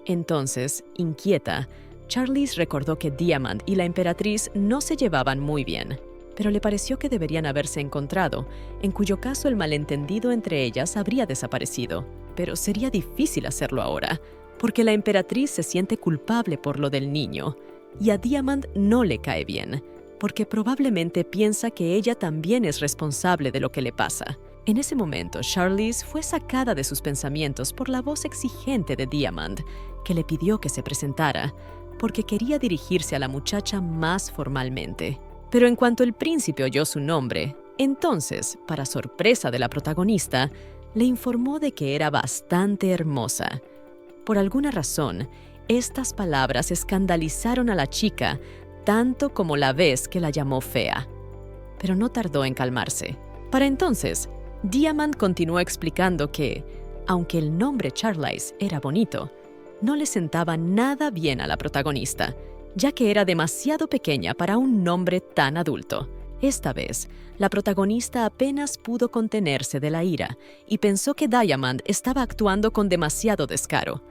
Entonces, inquieta, Charlize recordó que Diamant y la emperatriz no se llevaban muy bien, pero le pareció que deberían haberse encontrado, en cuyo caso el malentendido entre ellas habría desaparecido. Pero sería difícil hacerlo ahora, porque la emperatriz se siente culpable por lo del niño, y a Diamant no le cae bien, porque probablemente piensa que ella también es responsable de lo que le pasa. En ese momento, Charlize fue sacada de sus pensamientos por la voz exigente de Diamant, que le pidió que se presentara, porque quería dirigirse a la muchacha más formalmente. Pero en cuanto el príncipe oyó su nombre, entonces, para sorpresa de la protagonista, le informó de que era bastante hermosa. Por alguna razón, estas palabras escandalizaron a la chica, tanto como la vez que la llamó fea. Pero no tardó en calmarse. Para entonces, Diamant continuó explicando que, aunque el nombre Charlize era bonito, no le sentaba nada bien a la protagonista, ya que era demasiado pequeña para un nombre tan adulto. Esta vez, la protagonista apenas pudo contenerse de la ira y pensó que Diamant estaba actuando con demasiado descaro,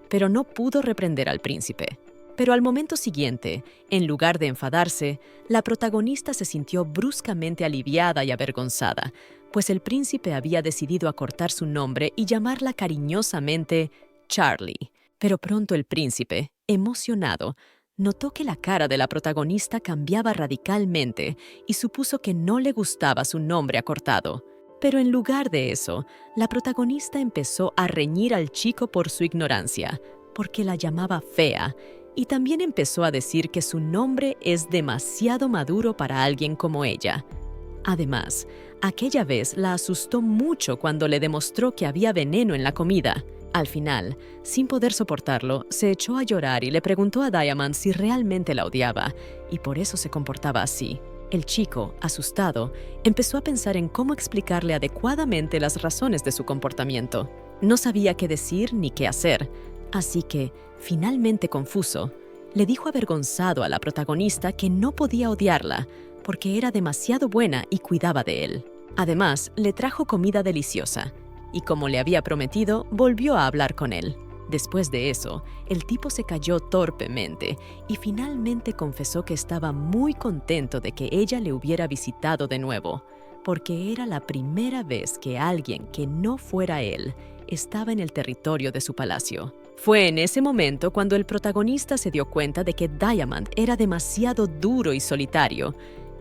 pero no pudo reprender al príncipe. Pero al momento siguiente, en lugar de enfadarse, la protagonista se sintió bruscamente aliviada y avergonzada, pues el príncipe había decidido acortar su nombre y llamarla cariñosamente Charlie. Pero pronto el príncipe, emocionado, notó que la cara de la protagonista cambiaba radicalmente y supuso que no le gustaba su nombre acortado. Pero en lugar de eso, la protagonista empezó a reñir al chico por su ignorancia, porque la llamaba fea, y también empezó a decir que su nombre es demasiado maduro para alguien como ella. Además, aquella vez la asustó mucho cuando le demostró que había veneno en la comida. Al final, sin poder soportarlo, se echó a llorar y le preguntó a Diamond si realmente la odiaba, y por eso se comportaba así. El chico, asustado, empezó a pensar en cómo explicarle adecuadamente las razones de su comportamiento. No sabía qué decir ni qué hacer, así que, finalmente confuso, le dijo avergonzado a la protagonista que no podía odiarla, porque era demasiado buena y cuidaba de él. Además, le trajo comida deliciosa, y como le había prometido, volvió a hablar con él. Después de eso, el tipo se cayó torpemente y finalmente confesó que estaba muy contento de que ella le hubiera visitado de nuevo, porque era la primera vez que alguien que no fuera él estaba en el territorio de su palacio. Fue en ese momento cuando el protagonista se dio cuenta de que Diamond era demasiado duro y solitario,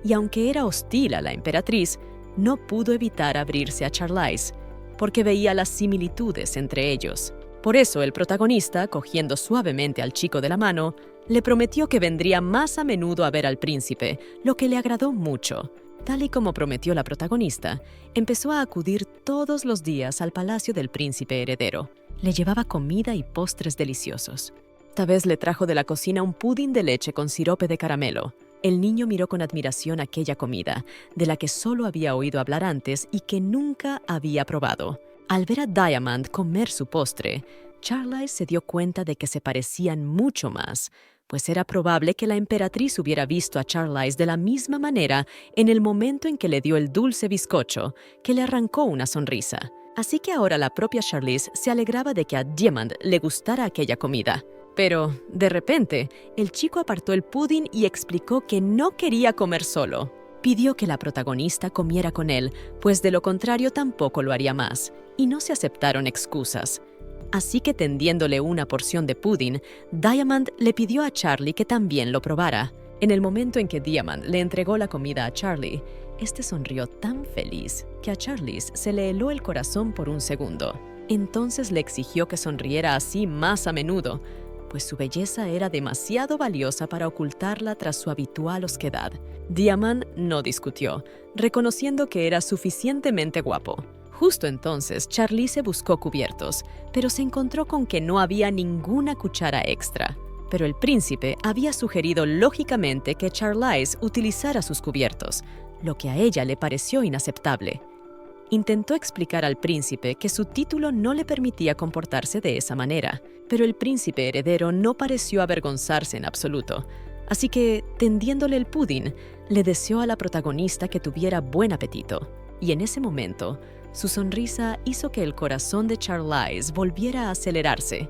y aunque era hostil a la emperatriz, no pudo evitar abrirse a Charlize, porque veía las similitudes entre ellos. Por eso el protagonista, cogiendo suavemente al chico de la mano, le prometió que vendría más a menudo a ver al príncipe, lo que le agradó mucho. Tal y como prometió la protagonista, empezó a acudir todos los días al palacio del príncipe heredero. Le llevaba comida y postres deliciosos. Esta vez le trajo de la cocina un pudín de leche con sirope de caramelo. El niño miró con admiración aquella comida, de la que solo había oído hablar antes y que nunca había probado. Al ver a Diamond comer su postre, Charlize se dio cuenta de que se parecían mucho más, pues era probable que la emperatriz hubiera visto a Charlize de la misma manera en el momento en que le dio el dulce bizcocho, que le arrancó una sonrisa. Así que ahora la propia Charlize se alegraba de que a Diamond le gustara aquella comida. Pero, de repente, el chico apartó el pudín y explicó que no quería comer solo. Pidió que la protagonista comiera con él, pues de lo contrario tampoco lo haría más, y no se aceptaron excusas. Así que tendiéndole una porción de pudín, Diamond le pidió a Charlie que también lo probara. En el momento en que Diamond le entregó la comida a Charlie, este sonrió tan feliz que a Charlize se le heló el corazón por un segundo. Entonces le exigió que sonriera así más a menudo, pues su belleza era demasiado valiosa para ocultarla tras su habitual osquedad. Diamond no discutió, reconociendo que era suficientemente guapo. Justo entonces, Charlize buscó cubiertos, pero se encontró con que no había ninguna cuchara extra. Pero el príncipe había sugerido lógicamente que Charlize utilizara sus cubiertos, lo que a ella le pareció inaceptable. Intentó explicar al príncipe que su título no le permitía comportarse de esa manera, pero el príncipe heredero no pareció avergonzarse en absoluto, así que, tendiéndole el pudín, le deseó a la protagonista que tuviera buen apetito. Y en ese momento, su sonrisa hizo que el corazón de Charlize volviera a acelerarse.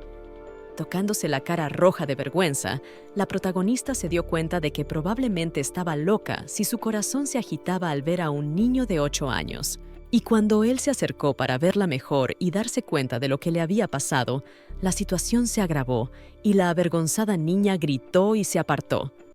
Tocándose la cara roja de vergüenza, la protagonista se dio cuenta de que probablemente estaba loca si su corazón se agitaba al ver a un niño de 8 años. Y cuando él se acercó para verla mejor y darse cuenta de lo que le había pasado, la situación se agravó y la avergonzada niña gritó y se apartó.